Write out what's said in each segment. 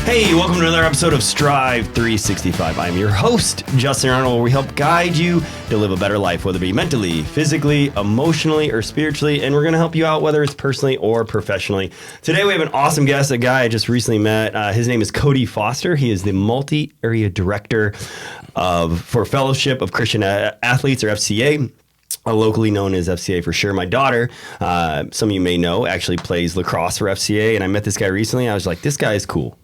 Hey, welcome to another episode of Strive 365. I'm your host, Justin Arnold, where we help guide you to live a better life, whether it be mentally, physically, emotionally, or spiritually. And we're going to help you out, whether it's personally or professionally. Today, we have an awesome guest, a guy I just recently met. His name is Cody Foster. He is the multi-area director for Fellowship of Christian Athletes, or FCA. Locally known as FCA for sure. My daughter, some of you may know, actually plays lacrosse for FCA, and I met this guy recently. I was like, this guy is cool.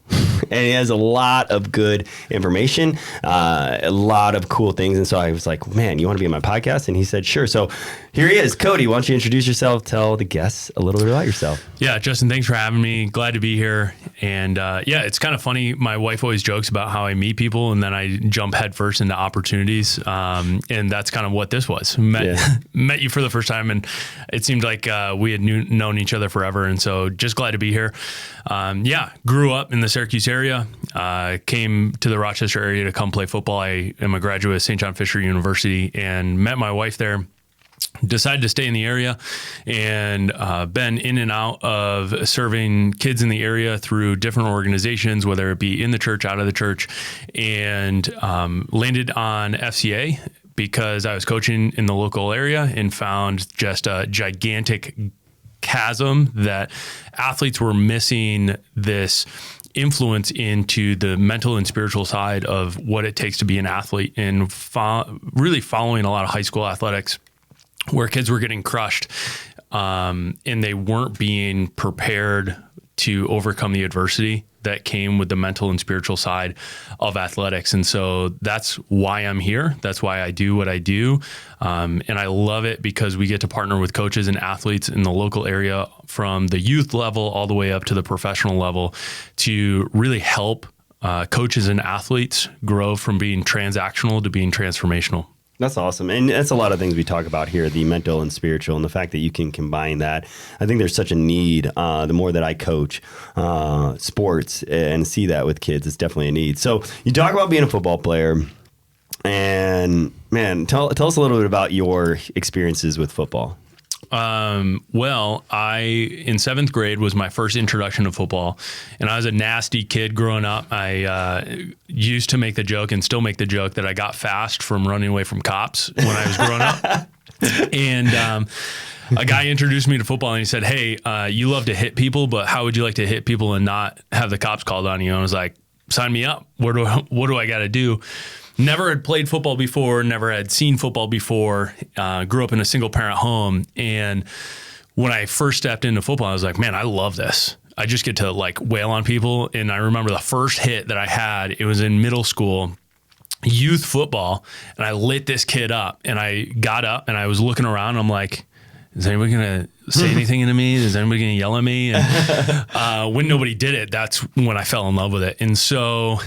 And he has a lot of good information, a lot of cool things. And so I was like, man, you want to be on my podcast? And he said, sure. So here he is. Cody, why don't you introduce yourself? Tell the guests a little bit about yourself. Yeah, Justin, thanks for having me. Glad to be here. And it's kind of funny. My wife always jokes about how I meet people and then I jump headfirst into opportunities. And that's kind of what this was. Met you for the first time, and it seemed like we had known each other forever. And so just glad to be here. Grew up in the Syracuse area, came to the Rochester area to come play football. I am a graduate of St. John Fisher University and met my wife there. Decided to stay in the area and been in and out of serving kids in the area through different organizations, whether it be in the church, out of the church, and landed on FCA because I was coaching in the local area and found just a gigantic chasm that athletes were missing this influence into the mental and spiritual side of what it takes to be an athlete, and really following a lot of high school athletics where kids were getting crushed and they weren't being prepared to overcome the adversity that came with the mental and spiritual side of athletics. And so that's why I'm here. That's why I do what I do. And I love it because we get to partner with coaches and athletes in the local area from the youth level all the way up to the professional level to really help coaches and athletes grow from being transactional to being transformational. That's awesome. And that's a lot of things we talk about here, the mental and spiritual, and the fact that you can combine that. I think there's such a need. The more that I coach sports and see that with kids, it's definitely a need. So you talk about being a football player, and man, tell us a little bit about your experiences with football. In seventh grade was my first introduction to football, and I was a nasty kid growing up. I used to make the joke and still make the joke that I got fast from running away from cops when I was growing up. And a guy introduced me to football and he said, hey, you love to hit people, but how would you like to hit people and not have the cops called on you? And I was like, sign me up. What do I got to do? Never had played football before, never had seen football before, grew up in a single parent home. And when I first stepped into football, I was like, man, I love this. I just get to like wail on people. And I remember the first hit that I had, it was in middle school, youth football. And I lit this kid up and I got up and I was looking around. And I'm like, is anybody going to say anything to me? Is anybody going to yell at me? And when nobody did it, that's when I fell in love with it. And so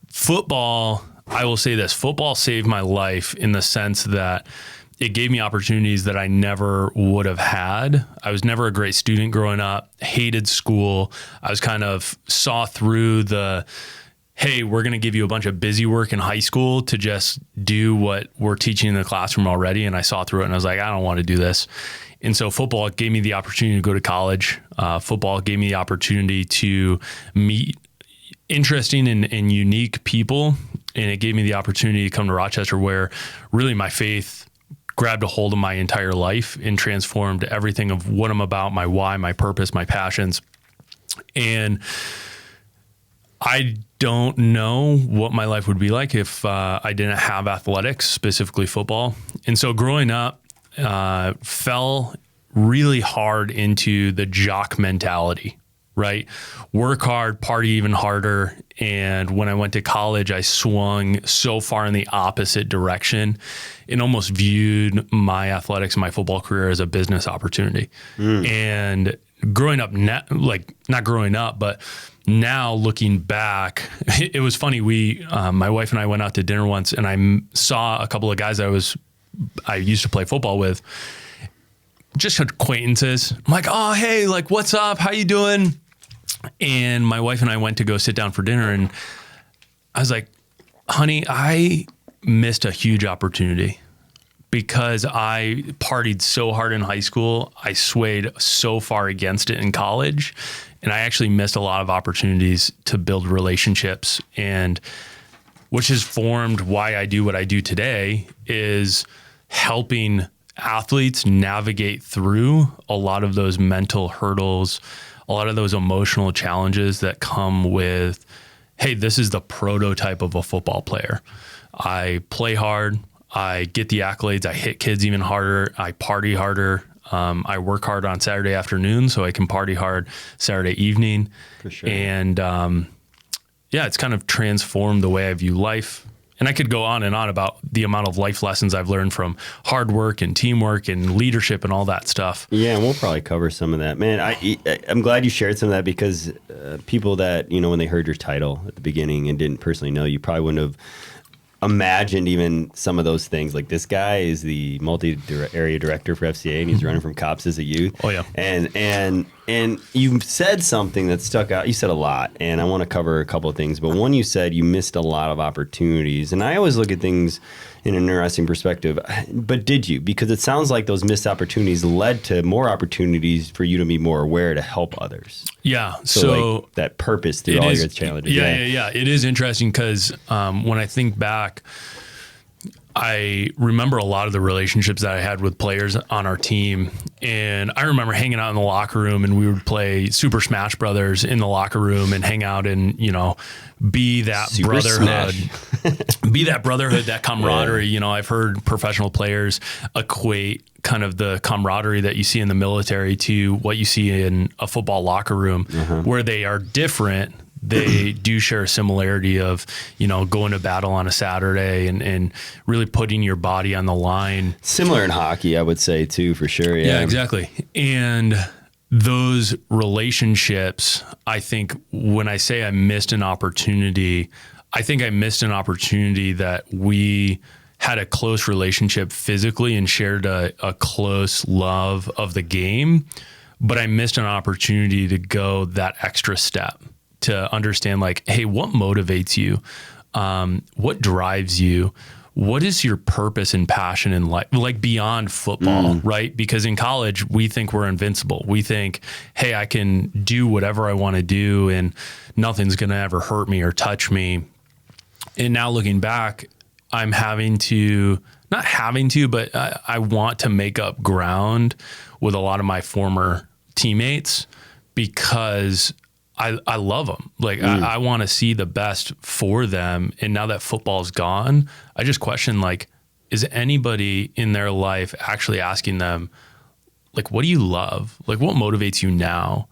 football, I will say this, football saved my life in the sense that it gave me opportunities that I never would have had. I was never a great student growing up, hated school. I was kind of saw through the, hey, we're going to give you a bunch of busy work in high school to just do what we're teaching in the classroom already. And I saw through it and I was like, I don't want to do this. And so football gave me the opportunity to go to college. Football gave me the opportunity to meet interesting and unique people. And it gave me the opportunity to come to Rochester where really my faith grabbed a hold of my entire life and transformed everything of what I'm about, my why, my purpose, my passions. And I don't know what my life would be like if I didn't have athletics, specifically football. And so growing up, fell really hard into the jock mentality. Right? Work hard, party even harder. And when I went to college, I swung so far in the opposite direction and almost viewed my athletics and my football career as a business opportunity. And growing up, not growing up, but now looking back, it was funny. My wife and I went out to dinner once and I saw a couple of guys I used to play football with, just acquaintances. I'm like, oh, hey, like, what's up? How you doing? And my wife and I went to go sit down for dinner and I was like, honey, I missed a huge opportunity because I partied so hard in high school, I swayed so far against it in college, and I actually missed a lot of opportunities to build relationships, and which has formed why I do what I do today, is helping athletes navigate through a lot of those mental hurdles, a lot of those emotional challenges that come with, hey, this is the prototype of a football player. I play hard, I get the accolades, I hit kids even harder, I party harder, I work hard on Saturday afternoon so I can party hard Saturday evening. For sure. And yeah, it's kind of transformed the way I view life. And I could go on and on about the amount of life lessons I've learned from hard work and teamwork and leadership and all that stuff. Yeah, and we'll probably cover some of that. Man, I'm glad you shared some of that, because people that, when they heard your title at the beginning and didn't personally know you, probably wouldn't have imagined even some of those things. Like, this guy is the multi-area director for FCA, and he's running from cops as a youth. Oh, yeah. And you said something that stuck out. You said a lot, and I want to cover a couple of things. But one, you said you missed a lot of opportunities. And I always look at things in an interesting perspective. But did you? Because it sounds like those missed opportunities led to more opportunities for you to be more aware to help others. Yeah. So like that purpose through all your challenges. Yeah. It is interesting because when I think back, I remember a lot of the relationships that I had with players on our team. And I remember hanging out in the locker room, and we would play Super Smash Brothers in the locker room and hang out and, be that Super brotherhood, Smash. be that brotherhood, that camaraderie. Yeah. I've heard professional players equate kind of the camaraderie that you see in the military to what you see in a football locker room, where they are different. They do share a similarity of, going to battle on a Saturday and really putting your body on the line. Similar in hockey, I would say too, for sure. Yeah, exactly. And those relationships, I think when I say I missed an opportunity, I think I missed an opportunity that we had a close relationship physically and shared a close love of the game, but I missed an opportunity to go that extra step to understand, like, hey, what motivates you? What drives you? What is your purpose and passion in life? Like beyond football, right? Because in college, we think we're invincible. We think, hey, I can do whatever I want to do and nothing's going to ever hurt me or touch me. And now looking back, I'm not having to, but I want to make up ground with a lot of my former teammates because I love them. Like I want to see the best for them. And now that football's gone, I just question, like, is anybody in their life actually asking them, like, what do you love? Like, what motivates you now?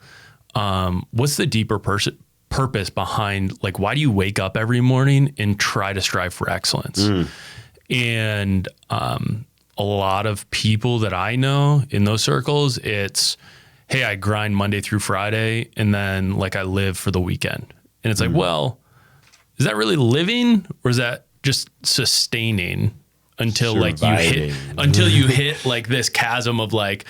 What's the deeper purpose behind, like, why do you wake up every morning and try to strive for excellence? And a lot of people that I know in those circles, it's, hey, I grind Monday through Friday and then like I live for the weekend. And it's like, well, is that really living or is that just sustaining until surviving. until you hit like this chasm of like,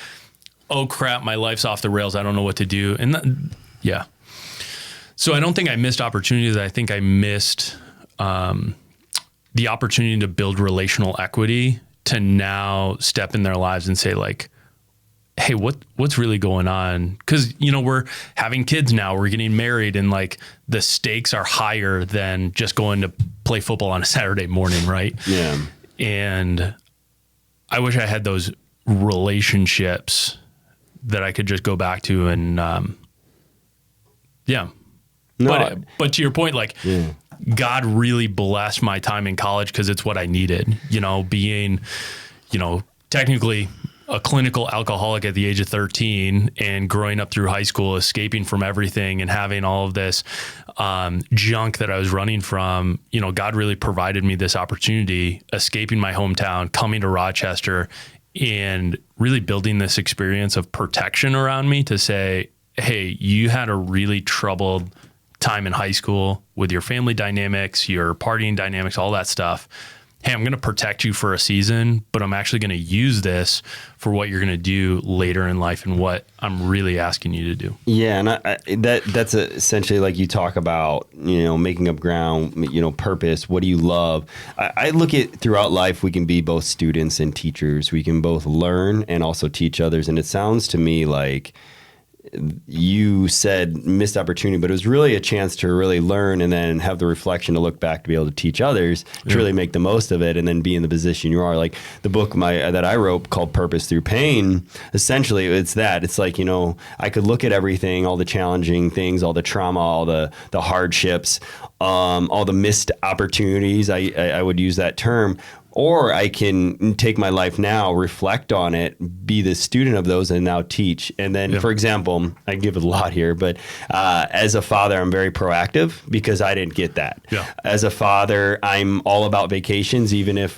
oh crap, my life's off the rails. I don't know what to do. And yeah. So I don't think I missed opportunities. I think I missed the opportunity to build relational equity to now step in their lives and say, like, hey, what's really going on? Because, we're having kids now, we're getting married, and like the stakes are higher than just going to play football on a Saturday morning, right? Yeah. And I wish I had those relationships that I could just go back to and, yeah. No, but to your point, like, God really blessed my time in college because it's what I needed, being, technically a clinical alcoholic at the age of 13 and growing up through high school, escaping from everything and having all of this junk that I was running from, God really provided me this opportunity, escaping my hometown, coming to Rochester and really building this experience of protection around me to say, hey, you had a really troubled time in high school with your family dynamics, your partying dynamics, all that stuff. hey, I'm going to protect you for a season, but I'm actually going to use this for what you're going to do later in life and what I'm really asking you to do. Yeah, and that's essentially like you talk about, making up ground, purpose. What do you love? I look at throughout life, we can be both students and teachers. We can both learn and also teach others. And it sounds to me like you said missed opportunity, but it was really a chance to really learn and then have the reflection to look back to be able to teach others, to really make the most of it, and then be in the position you are. Like the book that I wrote called Purpose Through Pain, essentially it's that. It's like, I could look at everything, all the challenging things, all the trauma, all the hardships, all the missed opportunities. I would use that term. Or I can take my life now, reflect on it, be the student of those, and now teach. And then, for example, I give a lot here, but as a father, I'm very proactive because I didn't get that. Yeah. As a father, I'm all about vacations, even if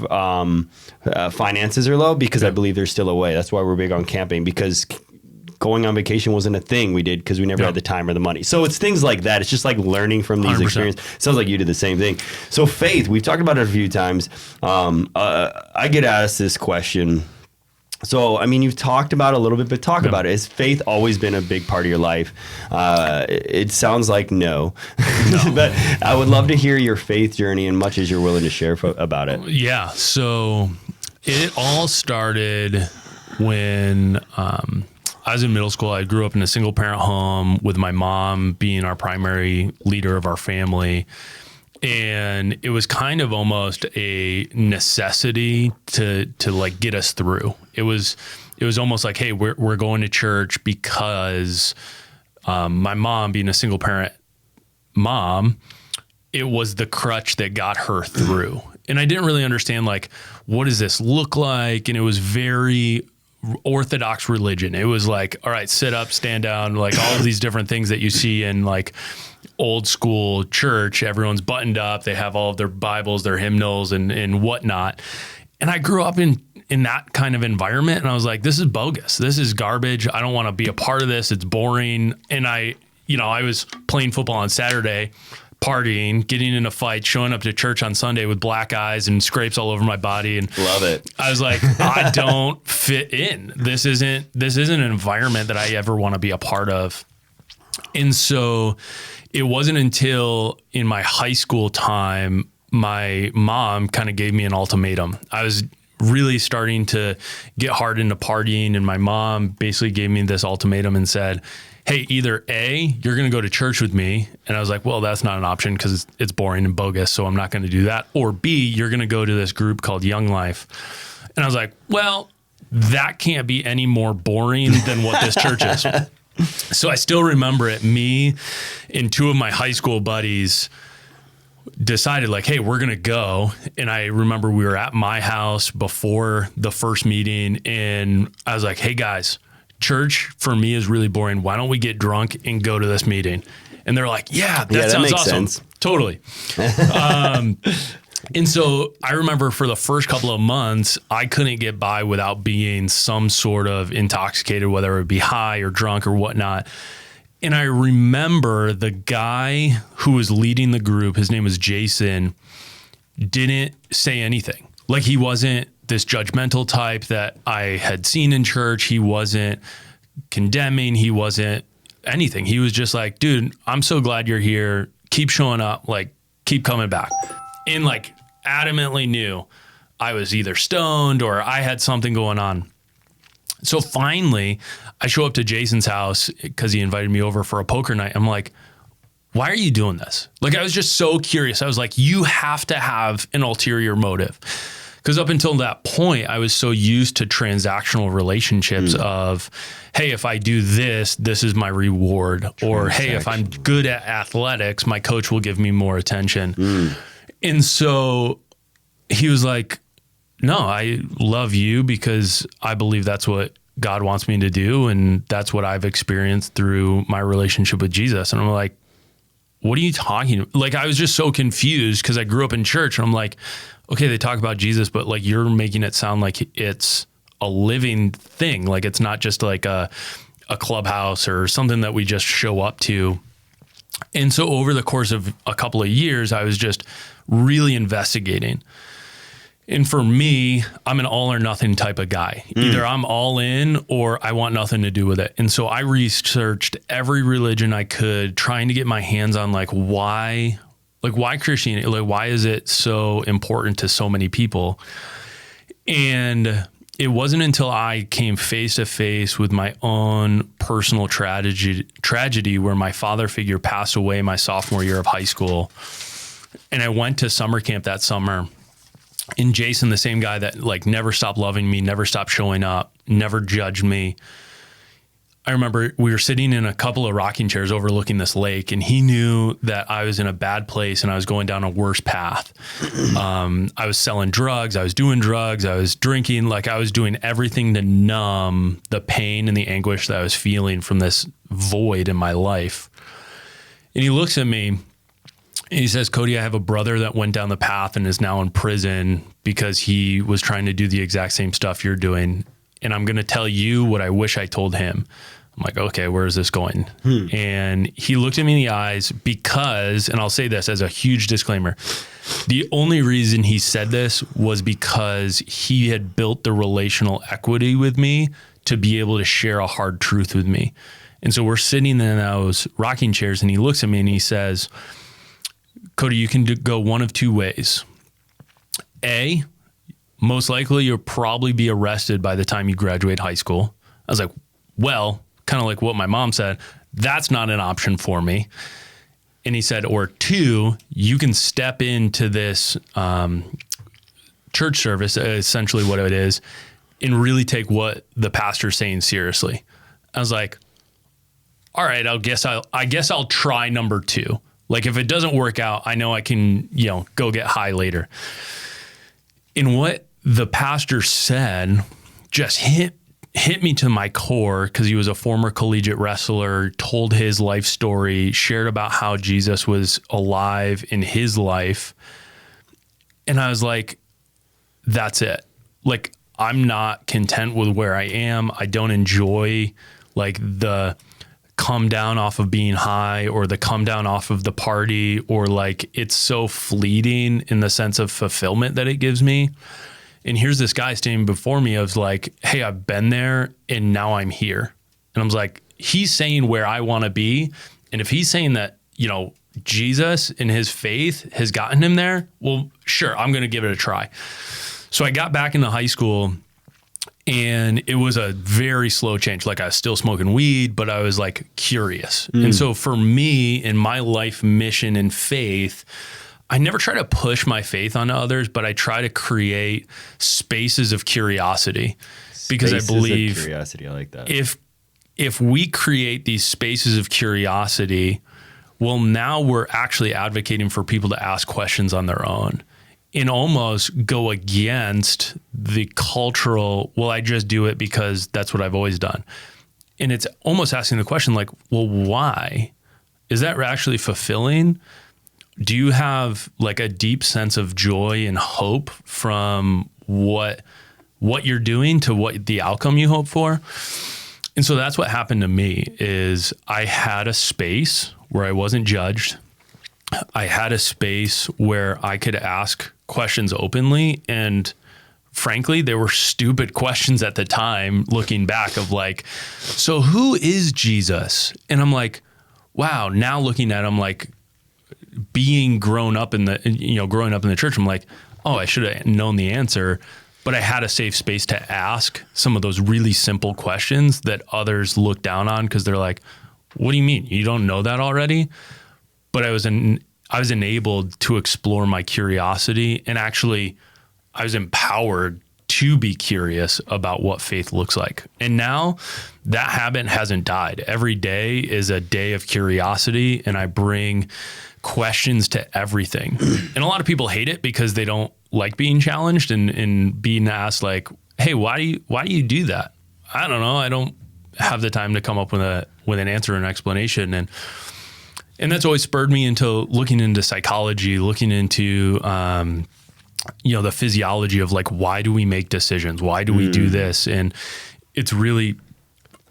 finances are low, because I believe there's still a way. That's why we're big on camping, because going on vacation wasn't a thing we did because we never had the time or the money. So it's things like that. It's just like learning from these 100%. experiences. Sounds like you did the same thing. So faith, we've talked about it a few times. I get asked this question. So, I mean, you've talked about it a little bit, but talk about it. Has faith always been a big part of your life? It sounds like no. But I would love to hear your faith journey and much as you're willing to share about it. Yeah. So it all started when I was in middle school. I grew up in a single parent home with my mom being our primary leader of our family. And it was kind of almost a necessity to like get us through. It was almost like, hey, we're going to church because my mom, being a single parent mom, it was the crutch that got her through. And I didn't really understand, like, what does this look like? And it was very Orthodox religion. It was like, all right, sit up, stand down, like all of these different things that you see in like old school church. Everyone's buttoned up. They have all of their Bibles, their hymnals and whatnot. And I grew up in that kind of environment. And I was like, this is bogus. This is garbage. I don't want to be a part of this. It's boring. And I was playing football on Saturday, partying, getting in a fight, showing up to church on Sunday with black eyes and scrapes all over my body. And love it. I was like, I don't fit in. This isn't an environment that I ever want to be a part of. And so it wasn't until in my high school time, my mom kind of gave me an ultimatum. I was really starting to get hard into partying, and my mom basically gave me this ultimatum and said, hey, either A, you're going to go to church with me. And I was like, well, that's not an option because it's boring and bogus, so I'm not going to do that. Or B, you're going to go to this group called Young Life. And I was like, well, that can't be any more boring than what this church is. So I still remember it. Me and two of my high school buddies decided like, hey, we're going to go. And I remember we were at my house before the first meeting. And I was like, hey guys, church for me is really boring. Why don't we get drunk and go to this meeting? And they're like, yeah, that sounds makes awesome. Sense. Totally. And so I remember for the first couple of months, I couldn't get by without being some sort of intoxicated, whether it be high or drunk or whatnot. And I remember the guy who was leading the group, his name was Jason, didn't say anything. Like, he wasn't this judgmental type that I had seen in church. He wasn't condemning. He wasn't anything. He was just like, dude, I'm so glad you're here. Keep showing up. Like, keep coming back. And like adamantly knew I was either stoned or I had something going on. So finally I show up to Jason's house because he invited me over for a poker night. I'm like, why are you doing this? Like, I was just so curious. I was like, you have to have an ulterior motive. Because up until that point, I was so used to transactional relationships of, hey, if I do this, this is my reward. Or, hey, if I'm good at athletics, my coach will give me more attention. And so he was like, no, I love you because I believe that's what God wants me to do. And that's what I've experienced through my relationship with Jesus. And I'm like, what are you talking about? Like, I was just so confused because I grew up in church and I'm like, okay, they talk about Jesus, but like, you're making it sound like it's a living thing. Like, it's not just like a clubhouse or something that we just show up to. And so over the course of a couple of years, I was just really investigating. And for me, I'm an all or nothing type of guy. Either I'm all in or I want nothing to do with it. And so I researched every religion I could, trying to get my hands on why Christianity, why is it so important to so many people? And it wasn't until I came face to face with my own personal tragedy where my father figure passed away my sophomore year of high school. And I went to summer camp that summer. And Jason, the same guy that never stopped loving me, never stopped showing up, never judged me. I remember we were sitting in a couple of rocking chairs overlooking this lake, and he knew that I was in a bad place and I was going down a worse path. I was selling drugs. I was doing drugs. I was drinking. I was doing everything to numb the pain and the anguish that I was feeling from this void in my life. And he looks at me. And he says, Cody, I have a brother that went down the path and is now in prison because he was trying to do the exact same stuff you're doing. And I'm going to tell you what I wish I told him. I'm like, okay, where is this going? And he looked at me in the eyes because, and I'll say this as a huge disclaimer, the only reason he said this was because he had built the relational equity with me to be able to share a hard truth with me. And so we're sitting in those rocking chairs and he looks at me and he says, Cody, you can go one of two ways. A, most likely you'll probably be arrested by the time you graduate high school. I was like, well, kind of like what my mom said, that's not an option for me. And he said, or two, you can step into this church service, essentially what it is, and really take what the pastor's saying seriously. I was like, all right, I guess I'll try number two. If it doesn't work out, I know I can, go get high later. And what the pastor said just hit me to my core because he was a former collegiate wrestler, told his life story, shared about how Jesus was alive in his life. And I was like, that's it. I'm not content with where I am. I don't enjoy the come down off of being high or the come down off of the party, or it's so fleeting in the sense of fulfillment that it gives me. And here's this guy standing before me. I was like, hey, I've been there and now I'm here. And I was like, he's saying where I want to be. And if he's saying that, Jesus and his faith has gotten him there, well, sure, I'm going to give it a try. So I got back into high school. And it was a very slow change. I was still smoking weed, but I was curious. And so for me in my life mission and faith, I never try to push my faith onto others, but I try to create spaces of curiosity because I believe curiosity. I like that. If we create these spaces of curiosity, well, now we're actually advocating for people to ask questions on their own. And almost go against the cultural, well, I just do it because that's what I've always done. And it's almost asking the question well, why? Is that actually fulfilling? Do you have a deep sense of joy and hope from what you're doing to what the outcome you hope for? And so that's what happened to me is I had a space where I wasn't judged. I had a space where I could ask questions openly. And frankly, they were stupid questions at the time, looking back of so who is Jesus? And I'm like, wow, now looking at him, being growing up in the church, I'm like, oh, I should have known the answer. But I had a safe space to ask some of those really simple questions that others look down on because they're like, what do you mean? You don't know that already? But I was enabled to explore my curiosity, and actually I was empowered to be curious about what faith looks like. And now that habit hasn't died. Every day is a day of curiosity, and I bring questions to everything. And a lot of people hate it because they don't like being challenged and being asked hey, why do you do that? I don't know. I don't have the time to come up with an answer or an explanation. And that's always spurred me into looking into psychology, looking into, the physiology of why do we make decisions? Why do we do this? And it's really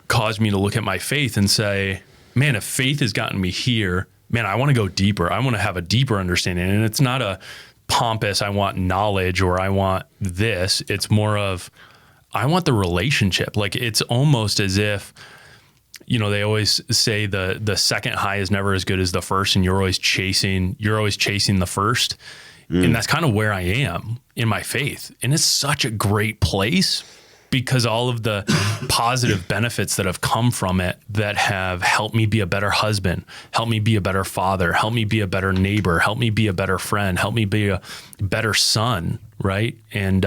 caused me to look at my faith and say, man, if faith has gotten me here, man, I want to go deeper. I want to have a deeper understanding. And it's not pompous, I want knowledge, or I want this. It's more of, I want the relationship. Like, it's almost as if, they always say the second high is never as good as the first, and you're always chasing the first. And that's kind of where I am in my faith. And it's such a great place because all of the positive benefits that have come from it that have helped me be a better husband, helped me be a better father, helped me be a better neighbor, helped me be a better friend, helped me be a better son, right? And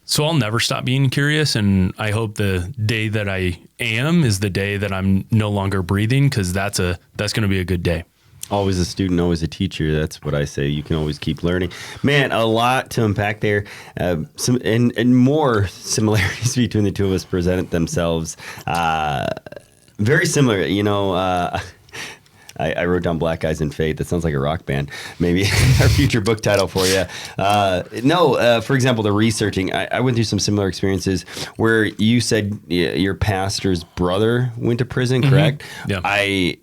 so I'll never stop being curious, and I hope the day that I am is the day that I'm no longer breathing, because that's going to be a good day. Always a student, always a teacher. That's what I say. You can always keep learning. Man, a lot to unpack there. Some and more similarities between the two of us presented themselves. Very similar, I wrote down Black Guys in Faith. That sounds like a rock band. Maybe our future book title for you. For example, the researching. I went through some similar experiences where you said your pastor's brother went to prison, correct? Mm-hmm. Yeah.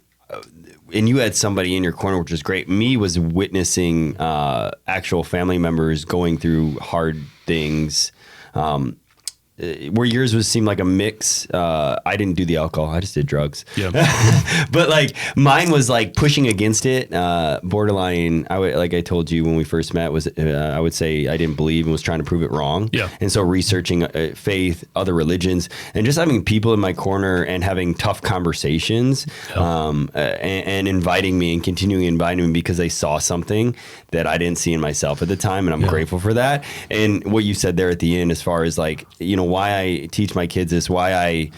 And you had somebody in your corner, which was great. Me was witnessing actual family members going through hard things. Where yours seemed like a mix. I didn't do the alcohol. I just did drugs. Yeah. But like mine was like pushing against it. Borderline. Like I told you when we first met, was I would say I didn't believe and was trying to prove it wrong. Yeah. And so researching faith, other religions, and just having people in my corner and having tough conversations, and inviting me and continuing inviting me because they saw something that I didn't see in myself at the time, and I'm grateful for that. And what you said there at the end, as far as like, why I teach my kids this, why I,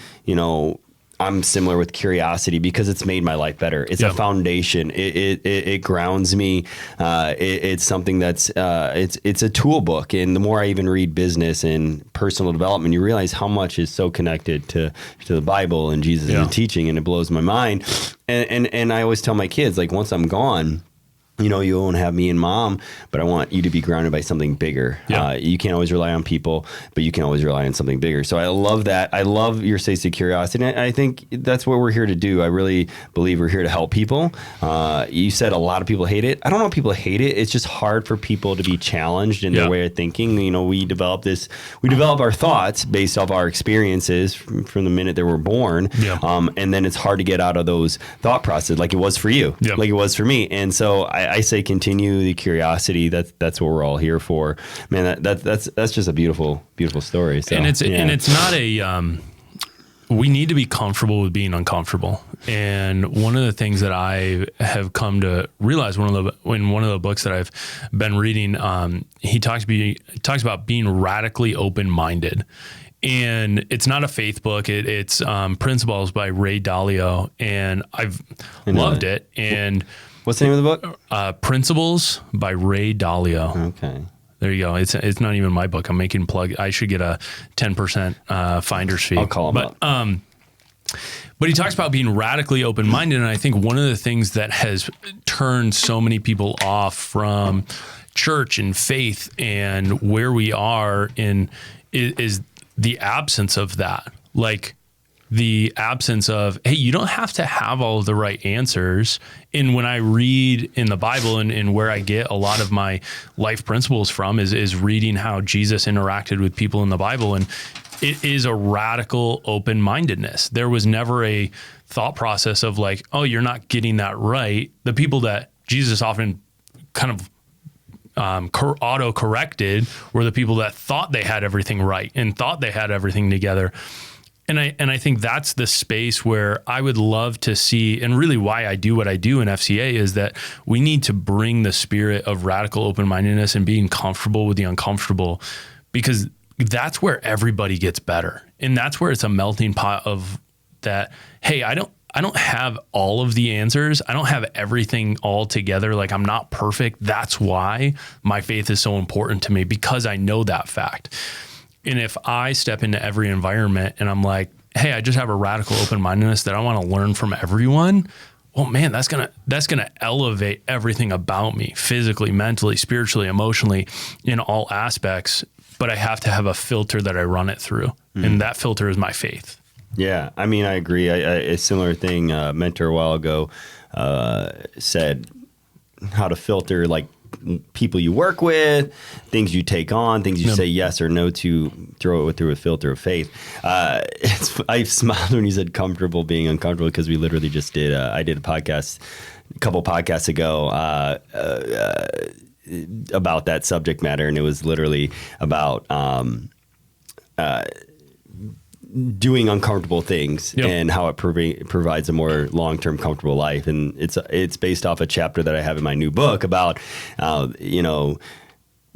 I'm similar with curiosity, because it's made my life better. It's a foundation. It grounds me. It's something that's it's a tool book. And the more I even read business and personal development, you realize how much is so connected to the Bible and Jesus and the teaching, and it blows my mind. And I always tell my kids, like, once I'm gone, you won't have me and mom, but I want you to be grounded by something bigger. Yeah. You can't always rely on people, but you can always rely on something bigger. So I love that. I love your space of curiosity. And I think that's what we're here to do. I really believe we're here to help people. You said a lot of people hate it. I don't know if people hate it. It's just hard for people to be challenged in their way of thinking. We develop our thoughts based off our experiences from the minute they were born. Yeah. And then it's hard to get out of those thought processes, like it was for you, like it was for me. And so I say continue the curiosity. That's what we're all here for, man. That's just a beautiful story. So, and it's not a. We need to be comfortable with being uncomfortable. And one of the things that I have come to realize, in one of the books that I've been reading, he talks about being radically open-minded. And it's not a faith book. It's Principles by Ray Dalio, and I've loved it. And what's the name of the book? Principles by Ray Dalio. Okay. There you go. It's not even my book. I'm making plug. I should get a 10% finder's fee. I'll call him up. But he talks about being radically open-minded, and I think one of the things that has turned so many people off from church and faith and where we are is the absence of that. Like, the absence of, hey, you don't have to have all of the right answers. And when I read in the Bible and where I get a lot of my life principles from is reading how Jesus interacted with people in the Bible. And it is a radical open-mindedness. There was never a thought process of like, oh, you're not getting that right. The people that Jesus often kind of auto-corrected were the people that thought they had everything right and thought they had everything together. And I think that's the space where I would love to see, and really why I do what I do in FCA, is that we need to bring the spirit of radical open-mindedness and being comfortable with the uncomfortable, because that's where everybody gets better. And that's where it's a melting pot of that, hey, I don't have all of the answers. I don't have everything all together. Like, I'm not perfect. That's why my faith is so important to me, because I know that fact. And if I step into every environment and I'm like, hey, I just have a radical open-mindedness that I want to learn from everyone, well, man, that's gonna elevate everything about me, physically, mentally, spiritually, emotionally, in all aspects. But I have to have a filter that I run it through. And that filter is my faith. Yeah, I mean, I agree. A similar thing, a mentor a while ago said how to filter like people you work with, things you take on, things you say yes or no to, throw it through a filter of faith. I smiled when you said comfortable being uncomfortable, because we literally just did, I did a podcast a couple podcasts ago about that subject matter. And it was literally about doing uncomfortable things and how it provides a more long-term comfortable life. And it's based off a chapter that I have in my new book about,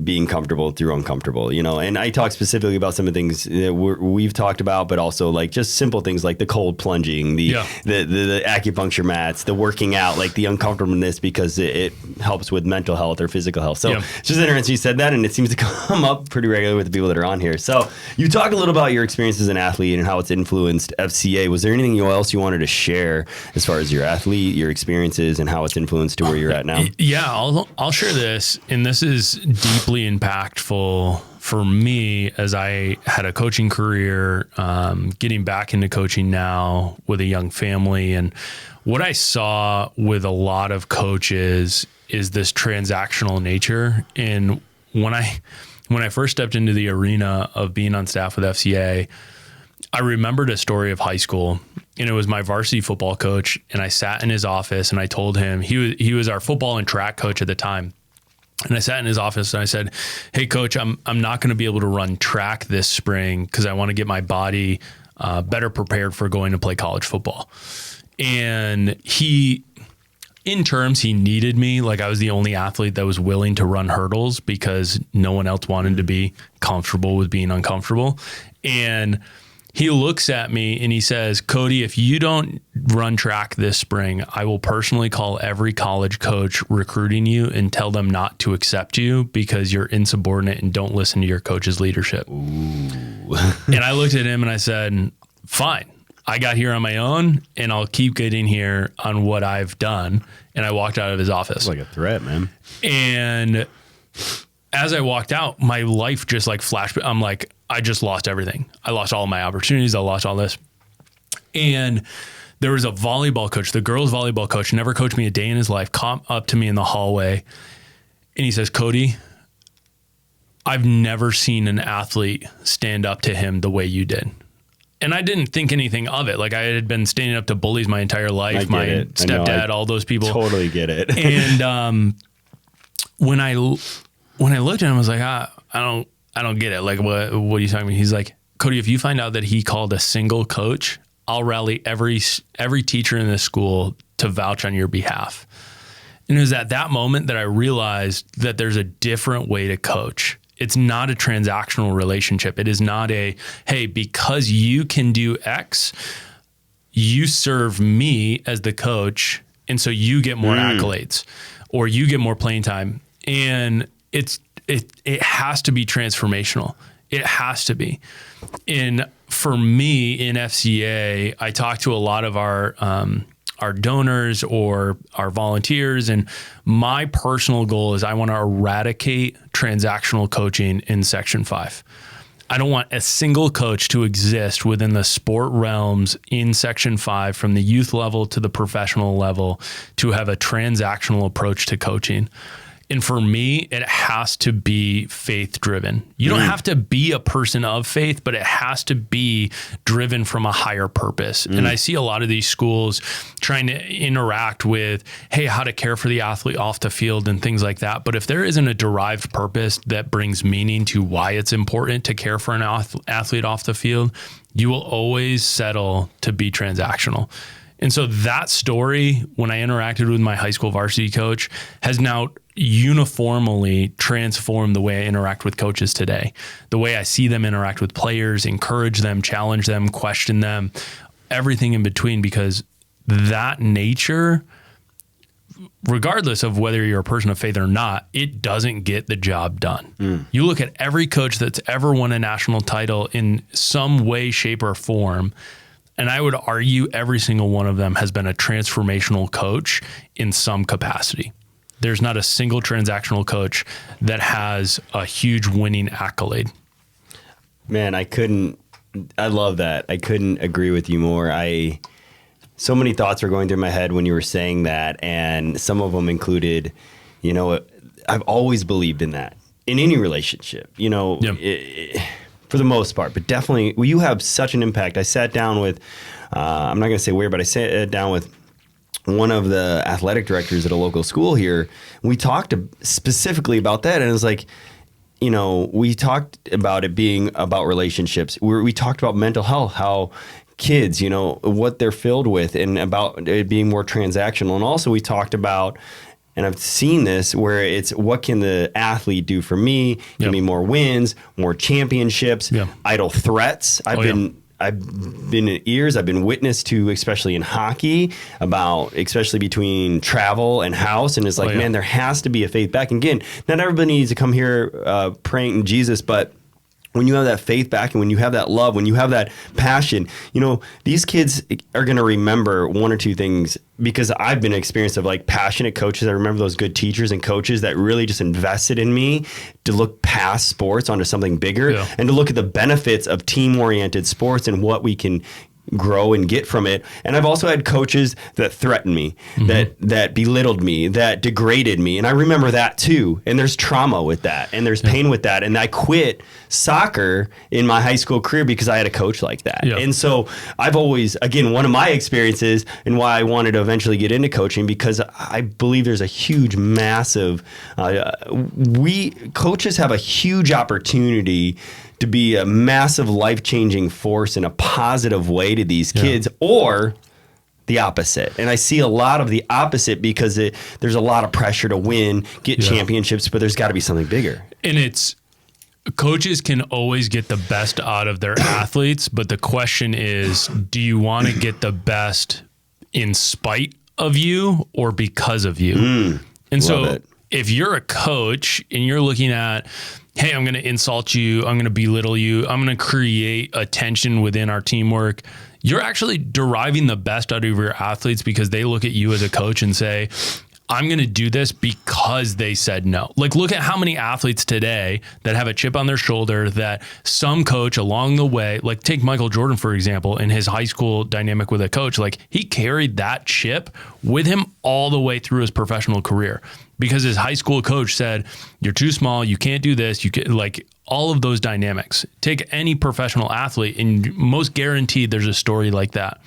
being comfortable through uncomfortable, and I talk specifically about some of the things that we've talked about, but also like just simple things like the cold plunging, the acupuncture mats, the working out, like the uncomfortableness, because it helps with mental health or physical health. So it's just interesting you said that, and it seems to come up pretty regularly with the people that are on here. So you talk a little about your experience as an athlete and how it's influenced FCA. Was there anything else you wanted to share as far as your athlete, your experiences, and how it's influenced to where you're at now? Yeah, I'll share this, and this is deeply impactful for me as I had a coaching career, getting back into coaching now with a young family. And what I saw with a lot of coaches is this transactional nature. And when I first stepped into the arena of being on staff with FCA, I remembered a story of high school, and it was my varsity football coach. And I sat in his office and I told him, he was our football and track coach at the time. And I sat in his office and I said, "Hey coach, I'm not going to be able to run track this spring because I want to get my body better prepared for going to play college football." And he needed me. Like, I was the only athlete that was willing to run hurdles because no one else wanted to be comfortable with being uncomfortable. And he looks at me and he says, "Cody, if you don't run track this spring, I will personally call every college coach recruiting you and tell them not to accept you because you're insubordinate and don't listen to your coach's leadership." Ooh. And I looked at him and I said, "Fine. I got here on my own and I'll keep getting here on what I've done." And I walked out of his office. That's like a threat, man. And as I walked out, my life just like flashed. I'm like, I just lost everything. I lost all my opportunities. I lost all this. And there was a volleyball coach, the girls volleyball coach, never coached me a day in his life, come up to me in the hallway. And he says, "Cody, I've never seen an athlete stand up to him the way you did." And I didn't think anything of it. Like, I had been standing up to bullies my entire life, my stepdad, all those people. Totally get it. And when I looked at him, I was like, I don't get it. Like, what are you talking about? He's like, "Cody, if you find out that he called a single coach, I'll rally every teacher in this school to vouch on your behalf." And it was at that moment that I realized that there's a different way to coach. It's not a transactional relationship. It is not hey, because you can do X, you serve me as the coach, and so you get more accolades or you get more playing time. And it has to be transformational. It has to be. And for me in FCA, I talk to a lot of our donors or our volunteers, and my personal goal is I want to eradicate transactional coaching in Section 5. I don't want a single coach to exist within the sport realms in Section 5, from the youth level to the professional level, to have a transactional approach to coaching. And for me, it has to be faith driven. You don't have to be a person of faith, but it has to be driven from a higher purpose. And I see a lot of these schools trying to interact with, hey, how to care for the athlete off the field and things like that. But if there isn't a derived purpose that brings meaning to why it's important to care for an athlete off the field, you will always settle to be transactional. And so that story, when I interacted with my high school varsity coach, has now uniformly transformed the way I interact with coaches today. The way I see them interact with players, encourage them, challenge them, question them, everything in between, because that nature, regardless of whether you're a person of faith or not, it doesn't get the job done. You look at every coach that's ever won a national title in some way, shape, or form, and I would argue every single one of them has been a transformational coach in some capacity. There's not a single transactional coach that has a huge winning accolade. Man, I love that. I couldn't agree with you more. So many thoughts were going through my head when you were saying that, and some of them included, I've always believed in that in any relationship, for the most part, but definitely you have such an impact. I sat down with, I'm not going to say where, but I sat down with one of the athletic directors at a local school here. We talked specifically about that. And it was like, we talked about it being about relationships. We talked about mental health, how kids, what they're filled with, and about it being more transactional. And also we talked about, and I've seen this, where it's what can the athlete do for me? Give me more wins, more championships, idle threats. I've been in ears, I've been witness to, especially in hockey, about especially between travel and house. And it's like, man, there has to be a faith back. And again, not everybody needs to come here praying in Jesus, but when you have that faith back and when you have that love, when you have that passion, these kids are going to remember one or two things, because I've been an experience of like passionate coaches. I remember those good teachers and coaches that really just invested in me to look past sports onto something bigger and to look at the benefits of team-oriented sports and what we can grow and get from it. And I've also had coaches that threatened me, that belittled me, that degraded me. And I remember that too. And there's trauma with that, and there's pain with that. And I quit soccer in my high school career because I had a coach like that. And so I've always, again, one of my experiences and why I wanted to eventually get into coaching, because I believe there's a huge, massive, coaches have a huge opportunity to be a massive life-changing force in a positive way to these kids, or the opposite. And I see a lot of the opposite because there's a lot of pressure to win, get championships, but there's got to be something bigger. And coaches can always get the best out of their athletes, but the question is, do you want to get the best in spite of you or because of you? And so if you're a coach and you're looking at, hey, I'm going to insult you, I'm going to belittle you, I'm going to create a tension within our teamwork, you're actually deriving the best out of your athletes because they look at you as a coach and say, I'm going to do this because they said no. Like, look at how many athletes today that have a chip on their shoulder that some coach along the way, like take Michael Jordan, for example, in his high school dynamic with a coach, like he carried that chip with him all the way through his professional career because his high school coach said, you're too small, you can't do this, you can, like all of those dynamics. Take any professional athlete and most guaranteed there's a story like that.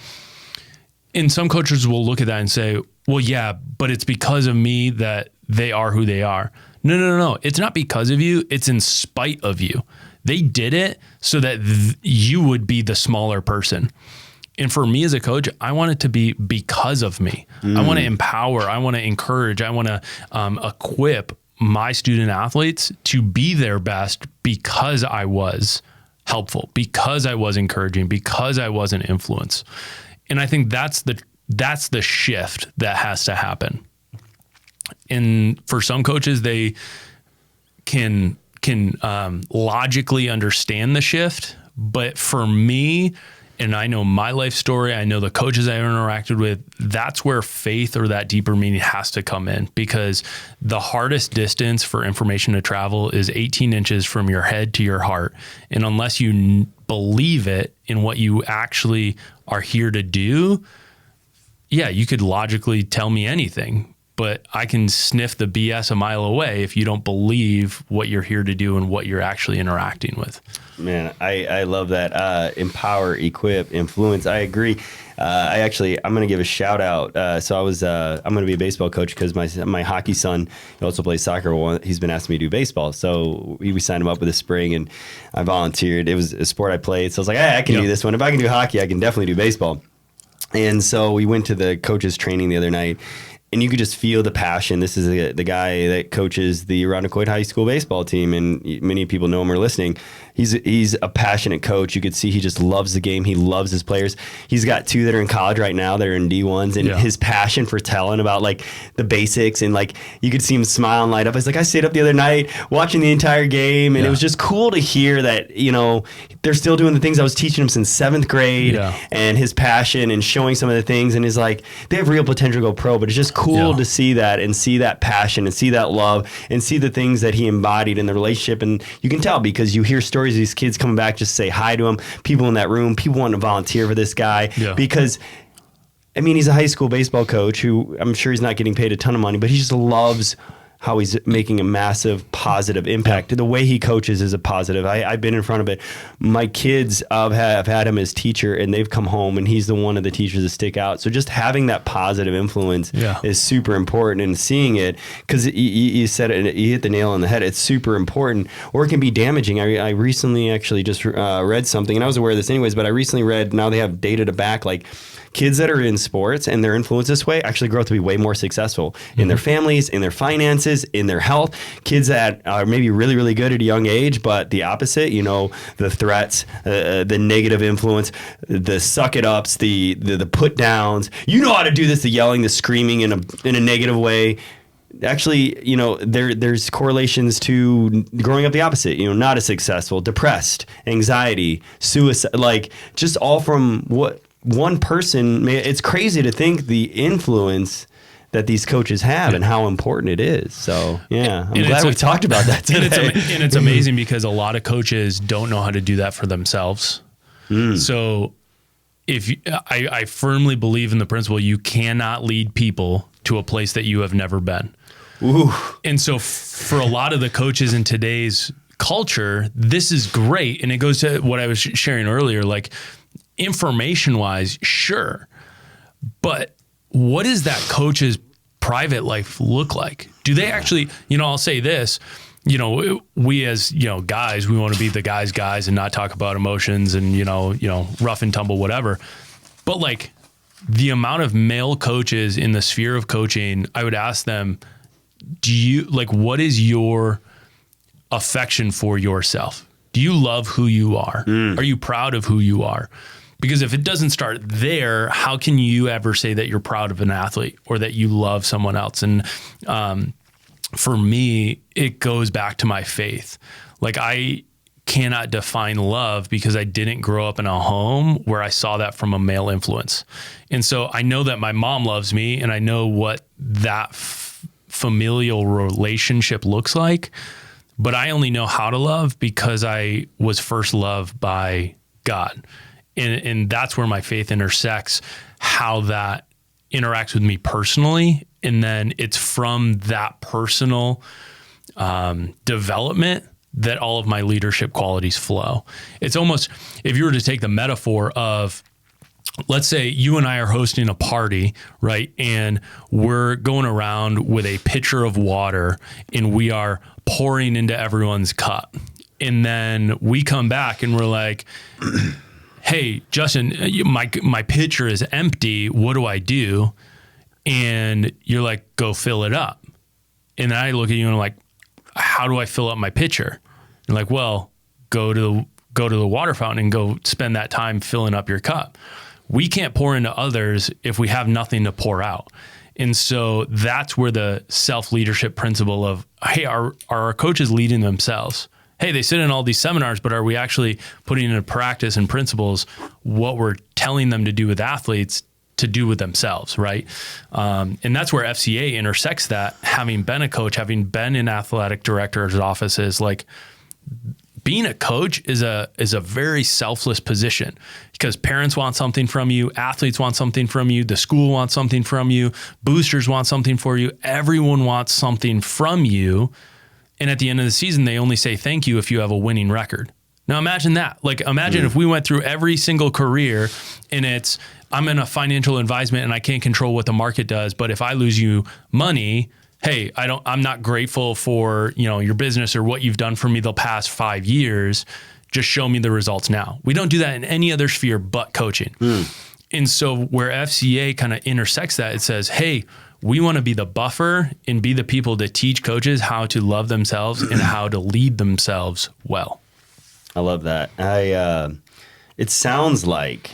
And some coaches will look at that and say, well, yeah, but it's because of me that they are who they are. No. It's not because of you. It's in spite of you. They did it so that you would be the smaller person. And for me as a coach, I want it to be because of me. I want to empower. I want to encourage. I want to equip my student athletes to be their best because I was helpful, because I was encouraging, because I was an influence. And I think that's the shift that has to happen. And for some coaches, they can logically understand the shift. But for me, and I know my life story, I know the coaches I've interacted with, that's where faith or that deeper meaning has to come in, because the hardest distance for information to travel is 18 inches from your head to your heart. And unless you believe it in what you actually are here to do, yeah, you could logically tell me anything, but I can sniff the BS a mile away if you don't believe what you're here to do and what you're actually interacting with. Man, I love that. Empower, equip, influence. I agree. I'm going to give a shout out. I'm going to be a baseball coach because my hockey son also plays soccer. Well, he's been asking me to do baseball. So we signed him up with a spring and I volunteered. It was a sport I played. So I was like, hey, I can do this one. If I can do hockey, I can definitely do baseball. And so we went to the coaches training the other night, and you could just feel the passion. This is the guy that coaches the Irondequoit High School baseball team, and many people know him or listening. He's a passionate coach. You could see he just loves the game. He loves his players. He's got two that are in college right now that are in D1s, and his passion for telling about like the basics, and like you could see him smile and light up. I was like, I stayed up the other night watching the entire game, and it was just cool to hear that, they're still doing the things I was teaching him since 7th grade, and his passion and showing some of the things. And he's like, they have real potential to go pro, but it's just cool to see that and see that passion and see that love and see the things that he embodied in the relationship. And you can tell because you hear stories of these kids coming back just to say hi to him, people in that room, people wanting to volunteer for this guy because he's a high school baseball coach who I'm sure he's not getting paid a ton of money, but he just loves how he's making a massive positive impact. The way he coaches is a positive. I've been in front of it. My kids have had him as teacher, and they've come home, and he's the one of the teachers that stick out. So just having that positive influence is super important, and seeing it, because you said it, you hit the nail on the head. It's super important, or it can be damaging. I recently actually just read something, and I was aware of this anyways, but I recently read, now they have data to back, like, kids that are in sports and they're influenced this way actually grow up to be way more successful in their families, in their finances, in their health. Kids that are maybe really, really good at a young age, but the opposite, the threats, the negative influence, the suck it ups, the put downs, how to do this, the yelling, the screaming in a negative way. Actually, there's correlations to growing up the opposite, not as successful, depressed, anxiety, suicide, like just all from what one person. It's crazy to think the influence that these coaches have and how important it is. So I'm glad we talked about that today. And it's amazing because a lot of coaches don't know how to do that for themselves. So I firmly believe in the principle, you cannot lead people to a place that you have never been. Ooh. And so for a lot of the coaches in today's culture, this is great. And it goes to what I was sharing earlier, like, information wise, sure. But what does that coach's private life look like? Do they actually, I'll say this, we as, guys, we want to be the guys and not talk about emotions and, rough and tumble, whatever. But like the amount of male coaches in the sphere of coaching, I would ask them, what is your affection for yourself? Do you love who you are? Are you proud of who you are? Because if it doesn't start there, how can you ever say that you're proud of an athlete or that you love someone else? And for me, it goes back to my faith. Like, I cannot define love because I didn't grow up in a home where I saw that from a male influence. And so I know that my mom loves me, and I know what that familial relationship looks like, but I only know how to love because I was first loved by God. And that's where my faith intersects, how that interacts with me personally. And then it's from that personal development that all of my leadership qualities flow. It's almost, if you were to take the metaphor of, let's say you and I are hosting a party, right? And we're going around with a pitcher of water and we are pouring into everyone's cup. And then we come back and we're like, hey, Justin, my pitcher is empty. What do I do? And you're like, go fill it up. And I look at you and I'm like, how do I fill up my pitcher? And like, well, go to the water fountain and go spend that time filling up your cup. We can't pour into others if we have nothing to pour out. And so that's where the self-leadership principle of, hey, are our coaches leading themselves? Hey, they sit in all these seminars, but are we actually putting into practice and principles what we're telling them to do with athletes to do with themselves, right? And that's where FCA intersects that. Having been a coach, having been in athletic director's offices, like, being a coach is a very selfless position because parents want something from you, athletes want something from you, the school wants something from you, boosters want something for you, everyone wants something from you. And at the end of the season, they only say thank you if you have a winning record. Now imagine that. Like, imagine if we went through every single career and it's, I'm in a financial advisement and I can't control what the market does, but if I lose you money, hey, I'm not grateful for, your business or what you've done for me the past 5 years. Just show me the results now. We don't do that in any other sphere but coaching. And so where FCA kind of intersects that, it says, hey, we want to be the buffer and be the people that teach coaches how to love themselves and how to lead themselves well. I love that. It sounds like,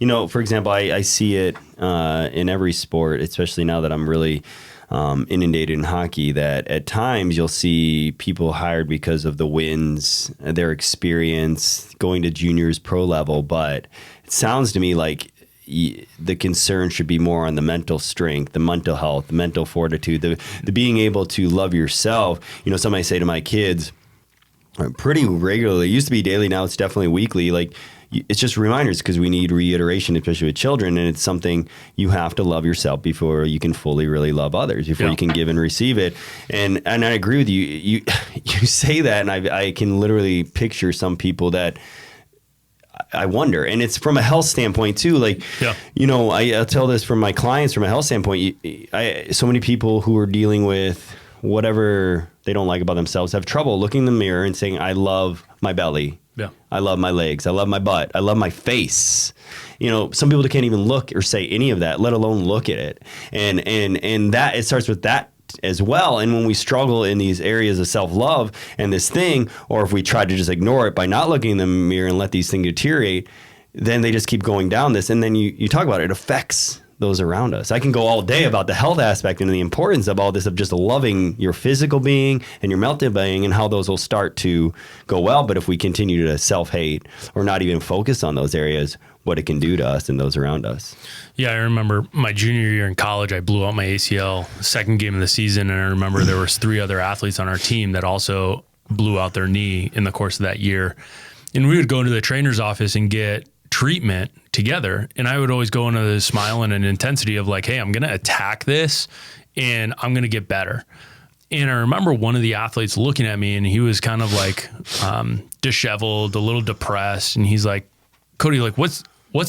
for example, I see it in every sport, especially now that I'm really inundated in hockey, that at times you'll see people hired because of the wins, their experience, going to juniors, pro level. But it sounds to me like the concern should be more on the mental strength, the mental health, the mental fortitude, the being able to love yourself. Somebody say to my kids pretty regularly, it used to be daily, now it's definitely weekly, like, it's just reminders, because we need reiteration, especially with children. And it's something you have to love yourself before you can fully really love others, before you can give and receive it. And I agree with you. You say that, and I can literally picture some people that I wonder, and it's from a health standpoint too. Like, I'll tell this from my clients from a health standpoint. So many people who are dealing with whatever they don't like about themselves have trouble looking in the mirror and saying, I love my belly. Yeah. I love my legs. I love my butt. I love my face. Some people can't even look or say any of that, let alone look at it. And that, it starts with that as well. And when we struggle in these areas of self-love and this thing, or if we try to just ignore it by not looking in the mirror and let these things deteriorate, then they just keep going down this. And then you talk about it, it affects those around us. I can go all day about the health aspect and the importance of all this, of just loving your physical being and your mental being, and how those will start to go well. But if we continue to self-hate or not even focus on those areas, what it can do to us and those around us. Yeah, I remember my junior year in college, I blew out my ACL second game of the season. And I remember there was 3 other athletes on our team that also blew out their knee in the course of that year. And we would go into the trainer's office and get treatment together. And I would always go into the smile and an intensity of like, hey, I'm going to attack this and I'm going to get better. And I remember one of the athletes looking at me, and he was kind of like disheveled, a little depressed. And he's like, Cody, like, what's